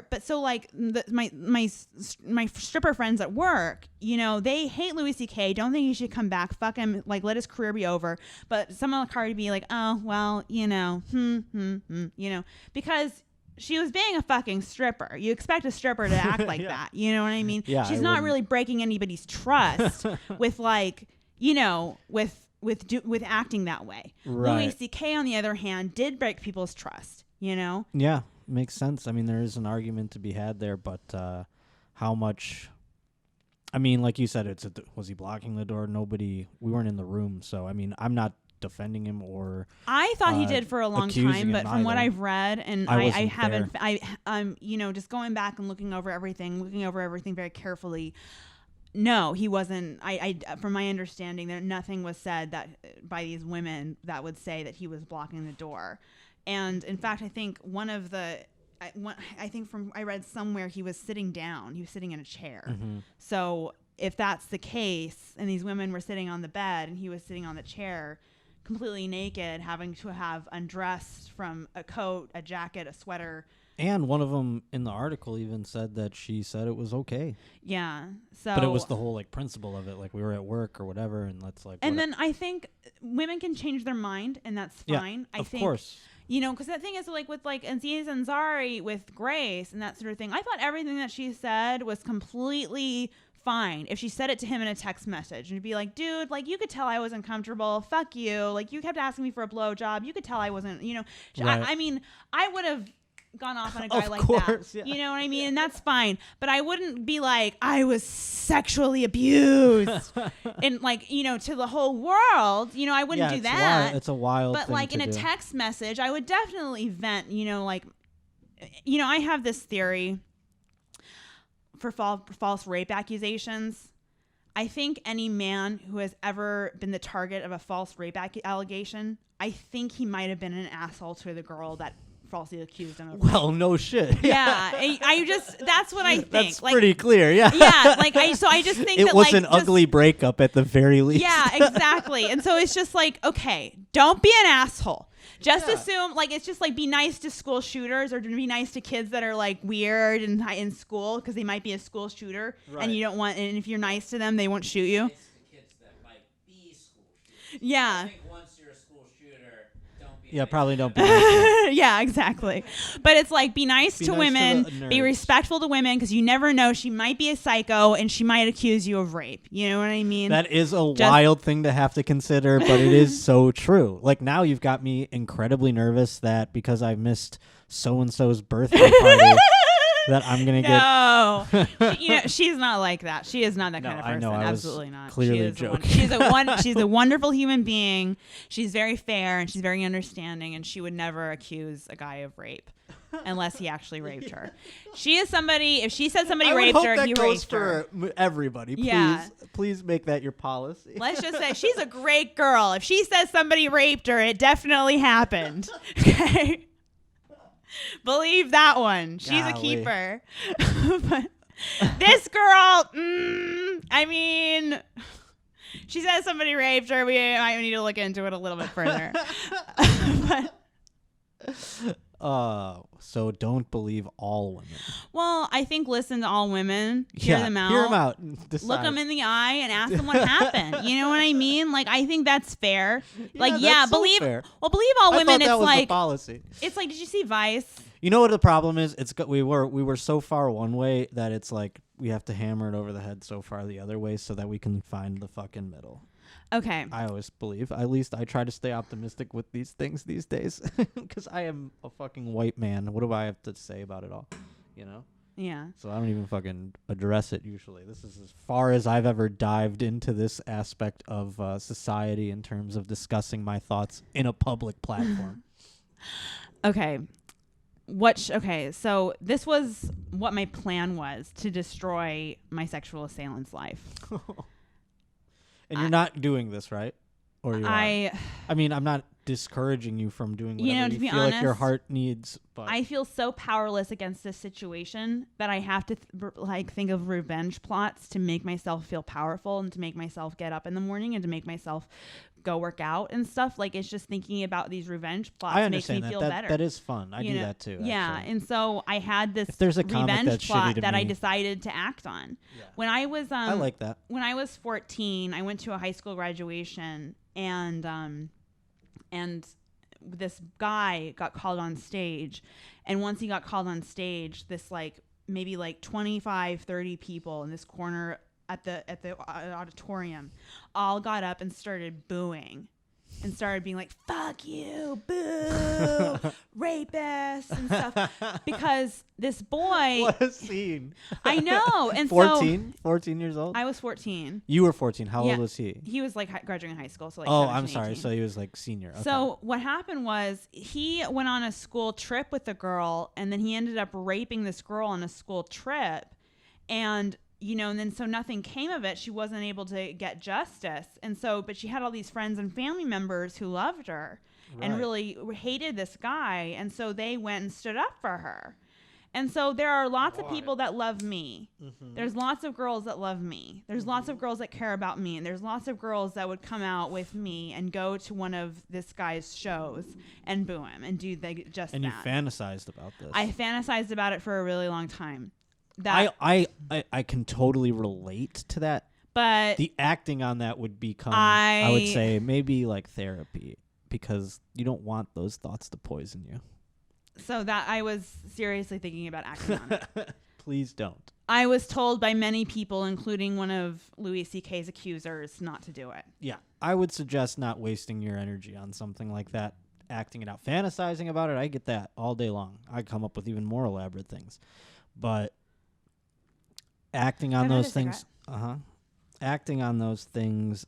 But so like my stripper friends at work, you know, they hate Louis C.K. Don't think he should come back. Fuck him. Like let his career be over. But someone like Cardi B, like, oh well, you know, you know, because she was being a fucking stripper. You expect a stripper to act like that. You know what I mean? Yeah, she's not really breaking anybody's trust with like, you know, with acting that way. Right. Louis C.K. on the other hand did break people's trust, you know? Yeah, makes sense. I mean, there is an argument to be had there, but how much? I mean, like you said, was he blocking the door? We weren't in the room, so I mean, I'm not defending him or. I thought he did for a long time, but from what I've read, and I haven't, you know, just going back and looking over everything very carefully. No, he wasn't. From my understanding, there nothing was said that by these women that would say that he was blocking the door. And in fact, I think I read somewhere he was sitting down. He was sitting in a chair. So if that's the case, and these women were sitting on the bed and he was sitting on the chair, completely naked, having to have undressed from a coat, a jacket, a sweater. And one of them in the article even said that she said it was okay. Yeah. So, but it was the whole like principle of it, like we were at work or whatever, and let's like. And then I think women can change their mind, and that's fine. Yeah, of course. You know, because that thing is like with like Aziz Ansari with Grace and that sort of thing. I thought everything that she said was completely fine if she said it to him in a text message and be like, dude, like you could tell I wasn't comfortable. Fuck you. Like you kept asking me for a blowjob. You could tell I wasn't. You know, right. I mean, I would have gone off on a guy like that. Yeah. You know what I mean? And that's fine. But I wouldn't be like, I was sexually abused and like, you know, to the whole world. You know, I wouldn't do that. It's a wild But thing like in a text message, I would definitely vent, you know, like, you know, I have this theory for false rape accusations. I think any man who has ever been the target of a false rape allegation, I think he might have been an asshole to the girl that falsely accused him of rape. Well, no shit. Yeah, that's what I think. That's like, pretty clear. Yeah. Yeah, like I just think it was an ugly breakup at the very least. Yeah, exactly. And so it's just like, okay, don't be an asshole. Just assume, like, it's just like be nice to school shooters or to be nice to kids that are like weird and in school because they might be a school shooter, and you don't want. And if you're nice to them, they won't shoot you. Nice to kids that might be school shooters. Yeah. I think once you're Yeah, probably don't be nice. Yeah, exactly. But it's like, be nice to nice women, to the be nerds. respectful to women, because you never know. She might be a psycho and she might accuse you of rape. You know what I mean? That is a wild thing to have to consider, but it is so true. Like, now you've got me incredibly nervous that because I missed so-and-so's birthday party that I'm going to No. She's not like that. She is not that kind of person. I know. I was Absolutely not. clearly joking. She's a wonderful human being. She's very fair and she's very understanding, and she would never accuse a guy of rape unless he actually raped her. She is somebody, if she said somebody raped her, he raped her. For everybody. Yeah. Please make that your policy. Let's just say she's a great girl. If she says somebody raped her, it definitely happened. Okay? Believe that one. She's a keeper. But this girl, I mean, she says somebody raped her. We might need to look into it a little bit further. So don't believe all women. Well, I think listen to all women. Hear them out. Hear them out. And decide. Look them in the eye and ask them what happened. You know what I mean? Like, I think that's fair. Believe. Fair. Well, believe all women. I thought that was like the policy. It's like, did you see Vice? You know what the problem is? We were so far one way that it's like we have to hammer it over the head so far the other way so that we can find the fucking middle. Okay. I always believe. At least I try to stay optimistic with these things these days because I am a fucking white man. What do I have to say about it all? You know? Yeah. So I don't even fucking address it usually. This is as far as I've ever dived into this aspect of society in terms of discussing my thoughts in a public platform. Okay. So this was what my plan was, to destroy my sexual assailant's life. And you're not doing this, right? Or you are? I mean, I'm not discouraging you from doing whatever to be feel honest, like your heart needs. But I feel so powerless against this situation that I have to think of revenge plots to make myself feel powerful and to make myself get up in the morning and to make myself go work out and stuff. Like, it's just thinking about these revenge plots makes me feel better. That is fun. I do that too. Yeah, actually. And so I had this revenge plot that I decided to act on. Yeah. When I was I like that. When I was 14, I went to a high school graduation, and this guy got called on stage, and once he got called on stage, this maybe 25, 30 people in this corner at the auditorium all got up and started booing and started being like, fuck you, boo, rapist and stuff, because this boy. What a scene. I know. And 14 years old? I was 14. You were 14. How old was he? He was graduating high school, so 17, I'm sorry. 18. So he was senior. Okay. So what happened was he went on a school trip with a girl, and then he ended up raping this girl on a school trip, and then so nothing came of it. She wasn't able to get justice. And so, but she had all these friends and family members who loved her and really hated this guy. And so they went and stood up for her. And so there are lots of people that love me. Mm-hmm. There's lots of girls that love me. There's lots of girls that care about me. And there's lots of girls that would come out with me and go to one of this guy's shows and boo him and do just and that. And you fantasized about this. I fantasized about it for a really long time. I can totally relate to that. But the acting on that would become, I would say, maybe like therapy, because you don't want those thoughts to poison you. So that I was seriously thinking about acting on it. Please don't. I was told by many people, including one of Louis C.K.'s accusers, not to do it. Yeah. I would suggest not wasting your energy on something like that, acting it out. Fantasizing about it, I get that all day long. I come up with even more elaborate things. But acting on those things, acting on those things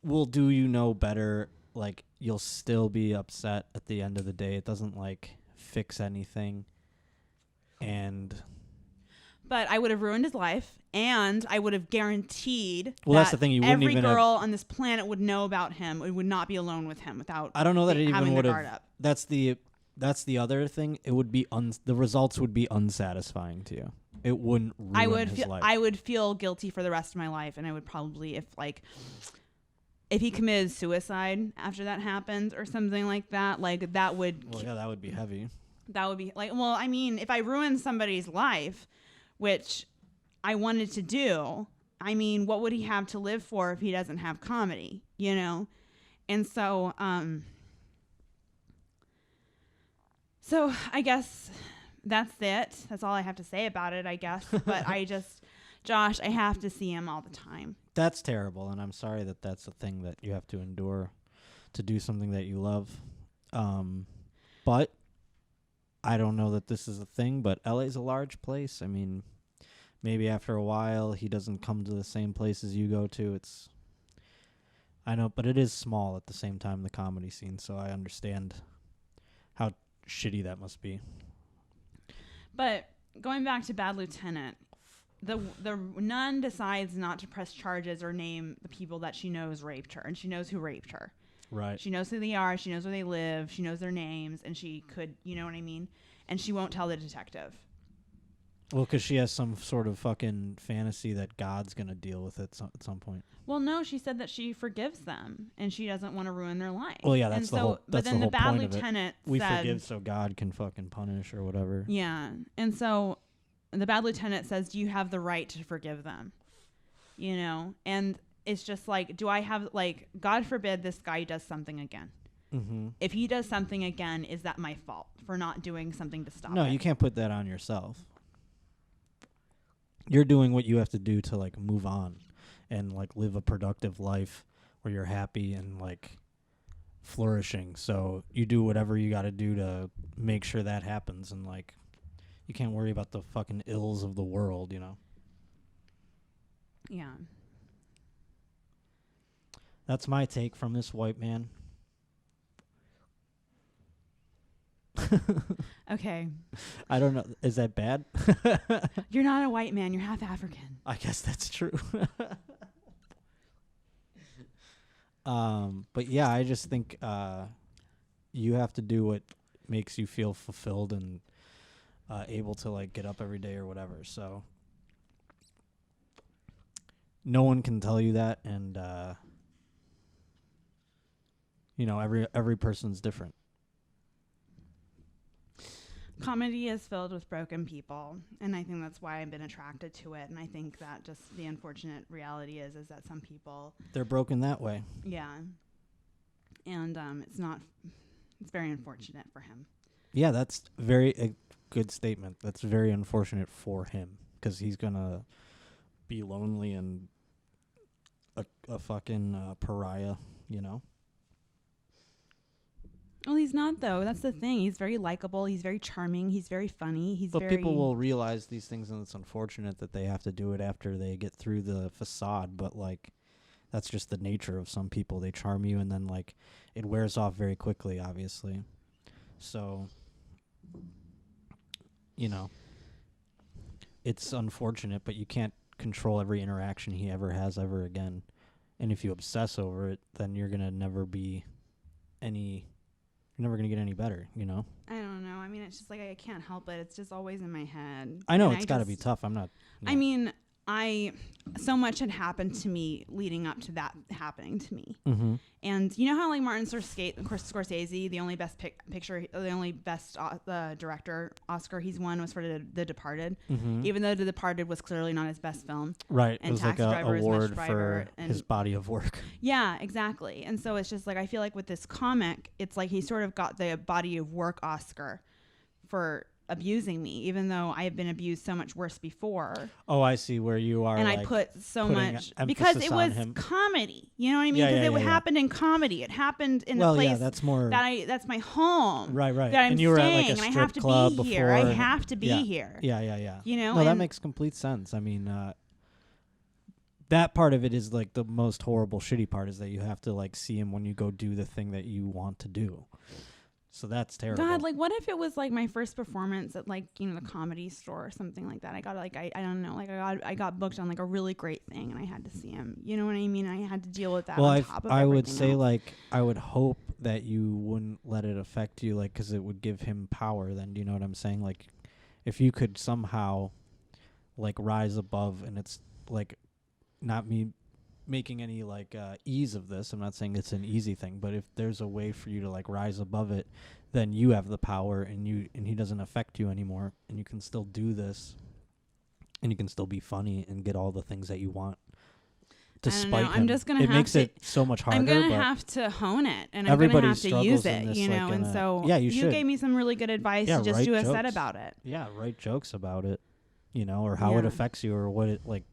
will do you no better. Like, you'll still be upset at the end of the day. It doesn't fix anything. But I would have ruined his life, and I would have guaranteed that's the thing. You wouldn't every even girl on this planet would know about him. It would not be alone with him without. I don't know that it even would have. Up. That's the other thing. It would be the results would be unsatisfying to you. It wouldn't ruin his life. I would feel guilty for the rest of my life, and I would probably, if he committed suicide after that happened or something like that, that would. Well, yeah, that would be heavy. That would be if I ruined somebody's life, which I wanted to do, what would he have to live for if he doesn't have comedy, And so, So I guess that's it. That's all I have to say about it, I guess. But Josh, I have to see him all the time. That's terrible, and I'm sorry that that's a thing that you have to endure to do something that you love. But I don't know that this is a thing, but LA's a large place. I mean, maybe after a while he doesn't come to the same places you go to. I know, but it is small at the same time, the comedy scene, so I understand how shitty that must be. But going back to Bad Lieutenant, the nun decides not to press charges or name the people that she knows raped her, and she knows who raped her. Right. She knows who they are, she knows where they live, she knows their names, and she could, you know what I mean? And she won't tell the detective. Well, because she has some sort of fucking fantasy that God's going to deal with it at some point. Well, no, she said that she forgives them, and she doesn't want to ruin their life. Well, yeah, that's the whole point of it. But then the Bad Lieutenant said... We forgive so God can fucking punish or whatever. Yeah, and so the Bad Lieutenant says, do you have the right to forgive them? You know? And it's just like, do I have, like, God forbid this guy does something again. Mm-hmm. If he does something again, is that my fault for not doing something to stop it? No, you can't put that on yourself. You're doing what you have to do to, like, move on and, like, live a productive life where you're happy and, like, flourishing. So you do whatever you got to do to make sure that happens. And, like, you can't worry about the fucking ills of the world, you know? Yeah. That's my take from this white man. Okay. I don't know. Is that bad? You're not a white man. You're half African. I guess that's true. But yeah, I just think you have to do what makes you feel fulfilled and able to, like, get up every day or whatever. So no one can tell you that, and you know, every person's different. Comedy is filled with broken people, and I think that's why I've been attracted to it. And I think that just the unfortunate reality is that some people... They're broken that way. Yeah. And it's very unfortunate for him. Yeah, that's a good statement. That's very unfortunate for him, because he's going to be lonely and a fucking pariah, you know? Well, he's not, though. That's the thing. He's very likable. He's very charming. He's very funny. But people will realize these things, and it's unfortunate that they have to do it after they get through the facade. But, like, that's just the nature of some people. They charm you, and then, like, it wears off very quickly, obviously. So, you know, it's unfortunate, but you can't control every interaction he ever has ever again. And if you obsess over it, then you're going to never be You're never going to get any better, you know? I don't know. I mean, it's just like I can't help it. It's just always in my head. I know it's got to be tough. I'm not... Yeah. I mean, so much had happened to me leading up to that happening to me. Mm-hmm. And you know how, like, Martin Scorsese, the only best the only best director Oscar he's won was for The Departed, even though The Departed was clearly not his best film. Right. And it was Taxi like an Driver award is much for his body of work. Yeah, exactly. And so it's just like, I feel like with this comic, it's like he sort of got the body of work Oscar for abusing me, even though I have been abused so much worse before. Oh, I see where you are. And like, I put so much because it was comedy. You know what I mean? Because it happened in comedy. It happened in the place. Yeah, that's more. That's my home. Right. That I'm and you were staying, at, like, a and I have strip to club be here. before. I have to be here. Yeah. You know? No, that makes complete sense. I mean, that part of it is, like, the most horrible, shitty part is that you have to, like, see him when you go do the thing that you want to do. So that's terrible. God, like, what if it was, like, my first performance at, like, you know, the Comedy Store or something like that? I got, like, I don't know, like, I got booked on, like, a really great thing, and I had to see him. You know what I mean? I had to deal with that. Well, on top of I would say, else. like, I would hope that you wouldn't let it affect you, like, because it would give him power. Then, do you know what I'm saying? Like, if you could somehow, like, rise above, and it's, like, not me making any, like, ease of this. I'm not saying it's an easy thing, but if there's a way for you to, like, rise above it, then you have the power, and he doesn't affect you anymore, and you can still do this, and you can still be funny and get all the things that you want. despite him. I'm just gonna it have makes to, it so much harder. I'm gonna but have to hone it, and I'm gonna have to use it, this, you know. like, and so yeah, you gave me some really good advice to just write do a set jokes. about it. Yeah, write jokes about it, you know, or how it affects you, or what it like,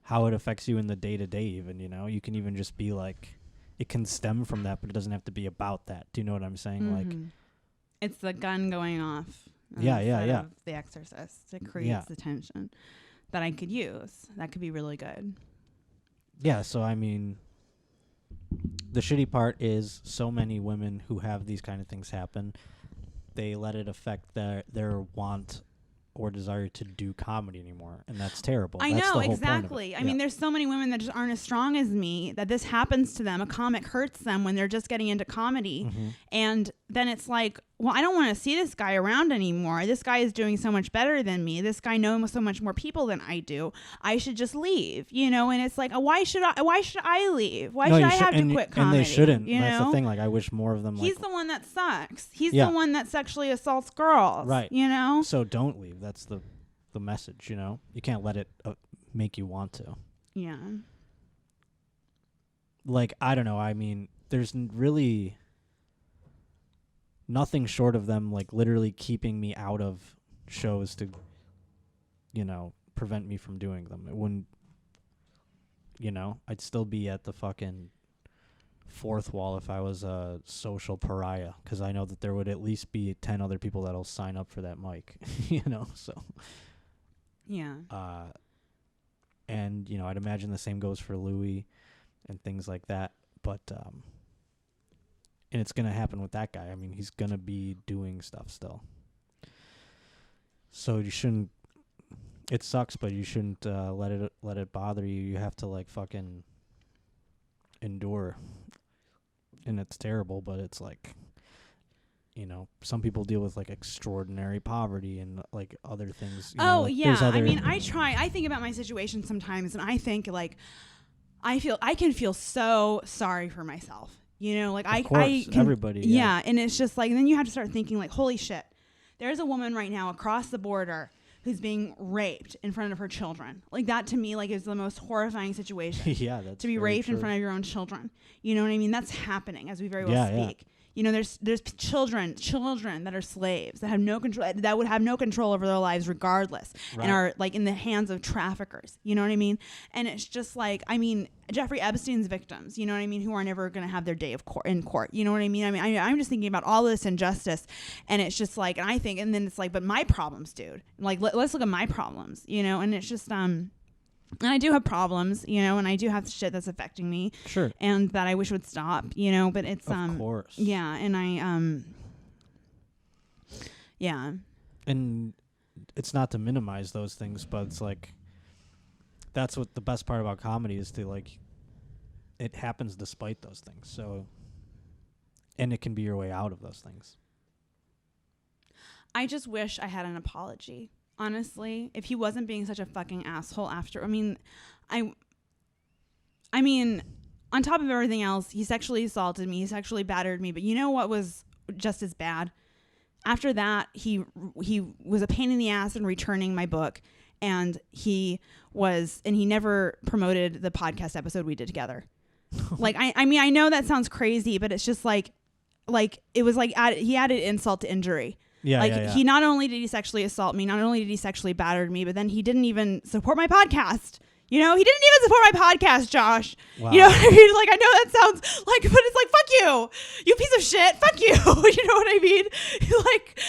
how it affects you in the day to day. Even, you know, you can even just be like, it can stem from that, but it doesn't have to be about that. Do you know what I'm saying? Like, it's the gun going off. Yeah. Of The Exorcist. It creates the tension that I could use. That could be really good. Yeah. So I mean, the shitty part is so many women who have these kind of things happen, they let it affect their want or desire to do comedy anymore, and that's terrible. I that's know, the whole exactly. Point of it. I mean, there's so many women that just aren't as strong as me, that this happens to them. A comic hurts them when they're just getting into comedy. And then it's like, well, I don't want to see this guy around anymore. This guy is doing so much better than me. This guy knows so much more people than I do. I should just leave, you know? And it's like, why should I leave? Why should I have to quit comedy? And they shouldn't. You That's know? the thing. Like, I wish more of them. He's the one that sucks. He's the one that sexually assaults girls. Right. You know? So don't leave. That's the message, you know? You can't let it make you want to. Yeah. Like, I don't know. I mean, there's really nothing short of them, like, literally keeping me out of shows to, you know, prevent me from doing them. It wouldn't, you know, I'd still be at the fucking fourth wall if I was a social pariah, because I know that there would at least be 10 other people that'll sign up for that mic, you know, so. Yeah. And, you know, I'd imagine the same goes for Louis and things like that. But, and it's going to happen with that guy. I mean, he's going to be doing stuff still. So you shouldn't, it sucks, but you shouldn't let it bother you. You have to, like, fucking endure. And it's terrible, but it's like, you know, some people deal with, like, extraordinary poverty and, like, other things. You know, like, yeah. I mean, I think about my situation sometimes, and I think, like, I can feel so sorry for myself. You know, like, everybody. Yeah. And it's just like, and then you have to start thinking, like, holy shit, there's a woman right now across the border who's being raped in front of her children. Like, that to me, like, is the most horrifying situation. Yeah, that's to be raped in front of your own children. You know what I mean? That's happening as we very well speak. You know, there's children that are slaves that have no control, that would have no control over their lives regardless, and are, like, in the hands of traffickers. You know what I mean? And it's just like, I mean, Jeffrey Epstein's victims, you know what I mean, who are never going to have their day of in court. You know what I mean? I mean, I'm just thinking about all this injustice, and it's just like, and I think, and then it's like, but my problems, dude. Like, let's look at my problems, you know? And it's just, and I do have problems, you know, and I do have shit that's affecting me. Sure. And that I wish would stop, you know, but it's, of course. Yeah. And yeah. And it's not to minimize those things, but it's like, that's what the best part about comedy is, to, like, it happens despite those things. So, and it can be your way out of those things. I just wish I had an apology. Honestly, if he wasn't being such a fucking asshole after, I mean, on top of everything else, he sexually assaulted me, he sexually battered me, but you know what was just as bad? After that, he was a pain in the ass in returning my book, and he never promoted the podcast episode we did together. Like, I mean, I know that sounds crazy, but it's just like it was like he added insult to injury. Yeah, he not only did he sexually assault me, not only did he sexually batter me, but then he didn't even support my podcast. You know, he didn't even support my podcast, Josh. Wow. You know what I mean? Like, I know that sounds like, but it's like, fuck you, you piece of shit, fuck you. You know what I mean? Like,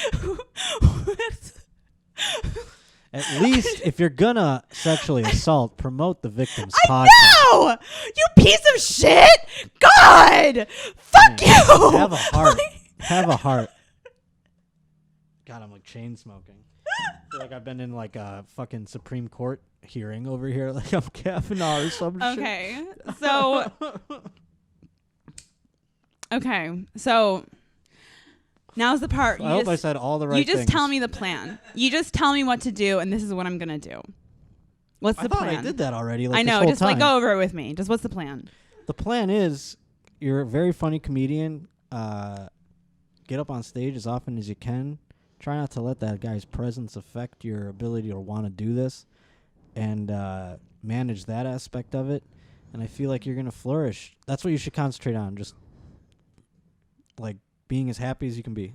at least if you're gonna sexually assault, promote the victim's podcast. No, you piece of shit. God, fuck you. Have a heart. Have a heart. God, I'm like chain smoking. I feel like I've been in, like, a fucking Supreme Court hearing over here. Like, I'm Kavanaugh or some shit. Okay, so now's the part. I hope I said all the right things. You just tell me the plan. You just tell me what to do, and this is what I'm gonna do. What's the plan? I did that already. Like, I know. Just like go over it with me. Just what's the plan? The plan is, you're a very funny comedian. Get up on stage as often as you can. Try not to let that guy's presence affect your ability to want to do this, and manage that aspect of it. And I feel like you're going to flourish. That's what you should concentrate on. Just like being as happy as you can be.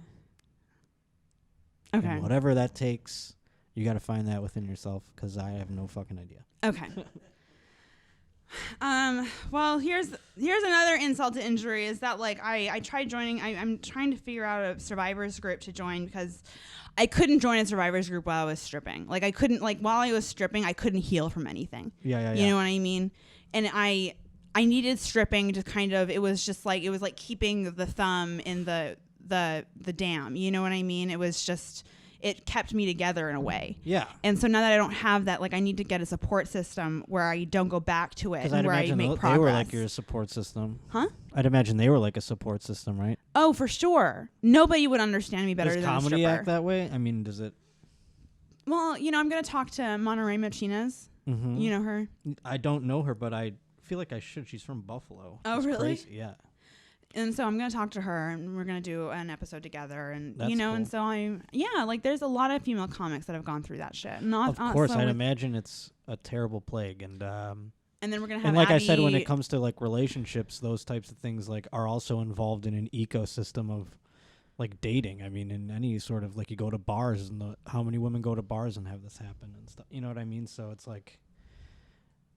Okay. And whatever that takes, you got to find that within yourself, because I have no fucking idea. Okay. Well, here's another insult to injury is that like I tried joining. I'm trying to figure out a survivors group to join because I couldn't join a survivors group while I was stripping. Like I couldn't, like while I was stripping, I couldn't heal from anything. Yeah. You know what I mean? And I needed stripping to kind of, it was like keeping the thumb in the dam. You know what I mean? It was just, it kept me together in a way. Yeah. And so now that I don't have that, like I need to get a support system where I don't go back to it and where I make progress. They were like your support system. Huh? I'd imagine they were like a support system, right? Oh, for sure. Nobody would understand me better than a stripper. Does comedy act that way? I mean, does it? Well, you know, I'm going to talk to Monterey Martinez. Mm-hmm. You know her? I don't know her, but I feel like I should. She's from Buffalo. Oh, really? Crazy. Yeah. And so I'm going to talk to her and we're going to do an episode together. And, That's you know, cool. And so like there's a lot of female comics that have gone through that shit. Of course, I'd imagine it's a terrible plague. And then we're going to have and like Abby, I said, when it comes to like relationships, those types of things like are also involved in an ecosystem of like dating. I mean, in any sort of like you go to bars and how many women go to bars and have this happen and stuff. You know what I mean? So it's like,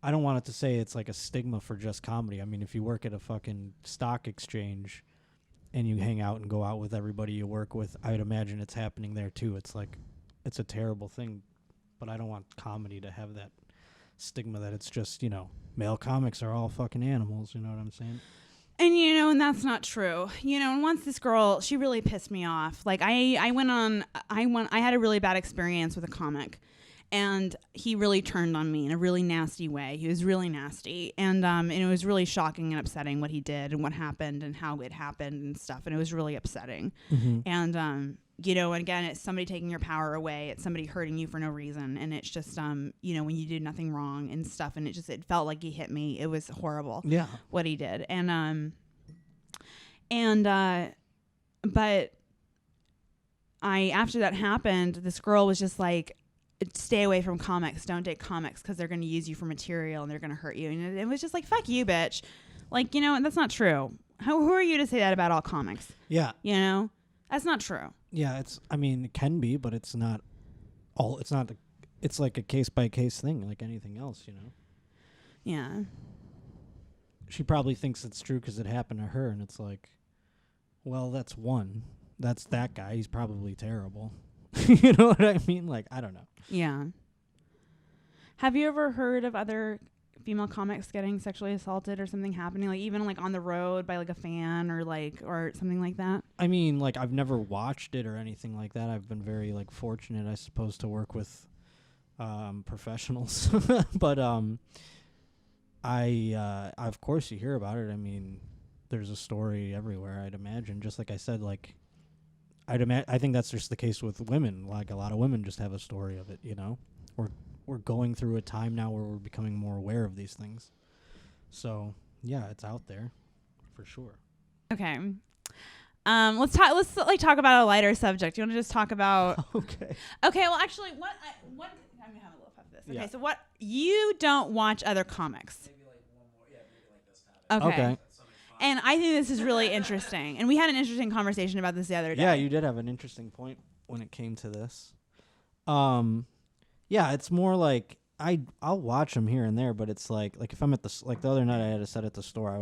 I don't want it to say it's like a stigma for just comedy. I mean, if you work at a fucking stock exchange and you hang out and go out with everybody you work with, I'd imagine it's happening there too. It's like, it's a terrible thing, but I don't want comedy to have that stigma that it's just, you know, male comics are all fucking animals. You know what I'm saying? And, you know, and that's not true. You know, and once this girl, she really pissed me off. Like I had a really bad experience with a comic. And he really turned on me in a really nasty way. He was really nasty. And it was really shocking and upsetting what he did and what happened and how it happened and stuff. And it was really upsetting. Mm-hmm. And, you know, and again, it's somebody taking your power away. It's somebody hurting you for no reason. And it's just, you know, when you did nothing wrong and stuff. And it felt like he hit me. It was horrible. Yeah. What he did. But after that happened, this girl was just like, stay away from comics. Don't date comics because they're going to use you for material and they're going to hurt you. And it was just like, fuck you, bitch. Like, you know, that's not true. Who are you to say that about all comics? Yeah. You know, that's not true. Yeah. I mean, it can be, but it's not it's like a case by case thing, like anything else, you know? Yeah. She probably thinks it's true because it happened to her. And it's like, well, that's that guy. He's probably terrible. You know what I mean? Like, I don't know. Yeah. Have you ever heard of other female comics getting sexually assaulted or something happening, like even like on the road by like a fan or something like that? I mean, like I've never watched it or anything like that. I've been very like fortunate, I suppose, to work with professionals. But I of course you hear about it. I mean, there's a story everywhere, I'd imagine. Just like I said, like I think that's just the case with women. Like a lot of women just have a story of it, you know. We're going through a time now where we're becoming more aware of these things. So, yeah, it's out there for sure. Okay. Let's talk about a lighter subject. You want to just talk about Okay. Okay, well actually what I'm going to have a little puff of this. Okay, Yeah. so what you don't watch other comics. Maybe like one more. Yeah, maybe like this topic. Okay. Okay. And I think this is really interesting. And we had an interesting conversation about this the other day. Yeah, you did have an interesting point when it came to this. Yeah, it's more like I'll watch them here and there, but it's like if I'm at like the other night I had a set at the store, I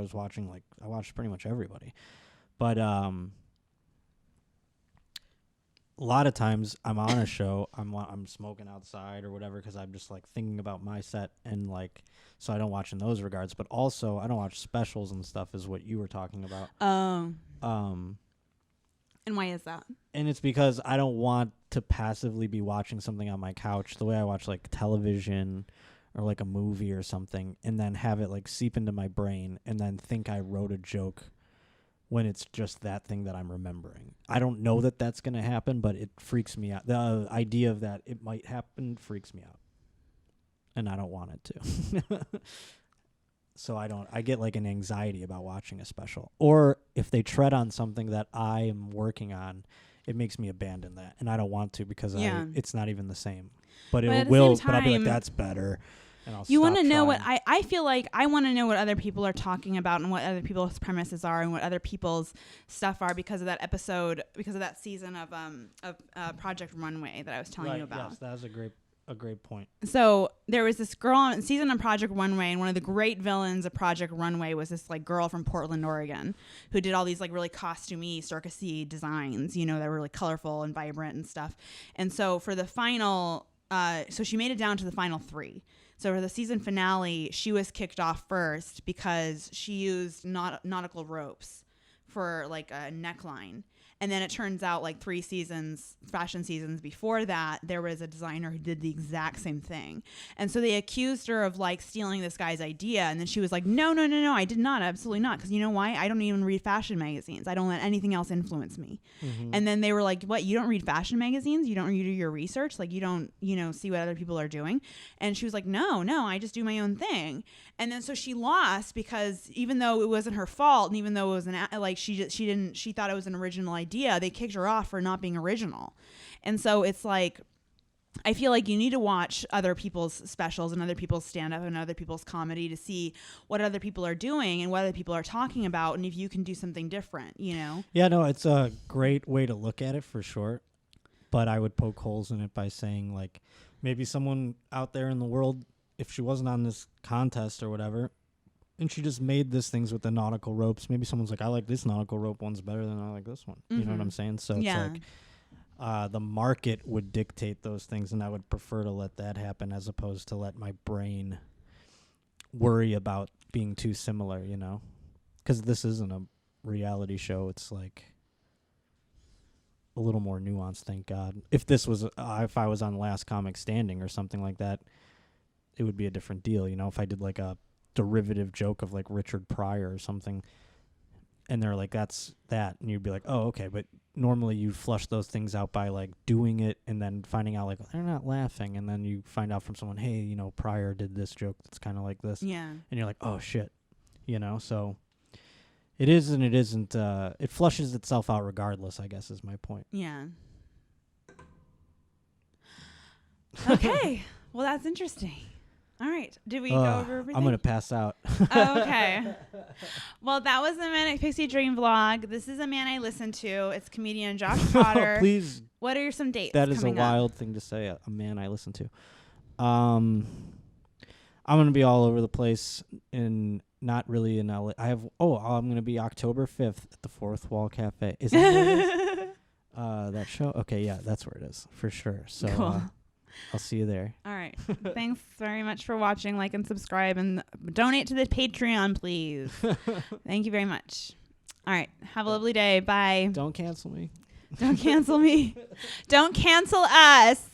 watched pretty much everybody. But a lot of times I'm on a show, I'm smoking outside or whatever because I'm just like thinking about my set, and like so I don't watch in those regards. But also I don't watch specials and stuff, is what you were talking about. And why is that? And it's because I don't want to passively be watching something on my couch the way I watch like television or like a movie or something, and then have it like seep into my brain and then think I wrote a joke when it's just that thing that I'm remembering. I don't know that that's going to happen, but it freaks me out. The idea of that it might happen freaks me out. And I don't want it to. So I get like an anxiety about watching a special. Or if they tread on something that I am working on, it makes me abandon that. And I don't want to because it's not even the same. But at it the will, same but I'll be like, time- that's better. And I'll you want to stop know what trying. I feel like I want to know what other people are talking about and what other people's premises are and what other people's stuff are because of that episode, because of that season of Project Runway that I was telling you about. Yes, that was a great point. So there was this girl on season of Project Runway, and one of the great villains of Project Runway was this like girl from Portland, Oregon, who did all these like really costumey, circusy designs, you know, that were really colorful and vibrant and stuff. And so for the final, so she made it down to the final 3. So for the season finale, she was kicked off first because she used nautical ropes for like a neckline. And then it turns out like 3 fashion seasons before that, there was a designer who did the exact same thing. And so they accused her of like stealing this guy's idea. And then she was like, no, I did not. Absolutely not. Because you know why? I don't even read fashion magazines. I don't let anything else influence me. Mm-hmm. And then they were like, what? You don't read fashion magazines? You don't do your research? Like you don't, see what other people are doing? And she was like, no, I just do my own thing. And then so she lost because even though it wasn't her fault, and even though it was she thought it was an original idea, they kicked her off for not being original. And so it's like, I feel like you need to watch other people's specials and other people's stand-up and other people's comedy to see what other people are doing and what other people are talking about, and if you can do something different, Yeah, no, it's a great way to look at it for sure. But I would poke holes in it by saying, like, maybe someone out there in the world, if she wasn't on this contest or whatever, and she just made these things with the nautical ropes, maybe someone's like, I like this nautical rope one's better than I like this one. Mm-hmm. You know what I'm saying? So it's like the market would dictate those things, and I would prefer to let that happen as opposed to let my brain worry about being too similar, Because this isn't a reality show. It's like a little more nuanced, thank God. If this was, if I was on Last Comic Standing or something like that, it would be a different deal, If I did like a derivative joke of like Richard Pryor or something, and they're like, that's that, and you'd be like, oh, okay. But normally you flush those things out by like doing it and then finding out like they're not laughing, and then you find out from someone, hey, Pryor did this joke that's kind of like this, and you're like, oh shit, so it is and it isn't. It flushes itself out regardless, I guess, is my point. Yeah. Okay. Well, that's interesting. All right. Did we go over everything? I'm going to pass out. Oh, okay. Well, that was the Manic Pixie Dream vlog. This is a man I listen to. It's comedian Josh Potter. Please. What are some dates? That is a wild thing to say, a man I listen to. I'm going to be all over the place, not really in LA. I'm going to be October 5th at the Fourth Wall Cafe. Is that that show? Okay, yeah, that's where it is for sure. So cool. I'll see you there. All right. Thanks very much for watching. Like and subscribe and donate to the Patreon, please. Thank you very much. All right. Have a lovely day. Bye. Don't cancel me. Don't cancel me. Don't cancel us.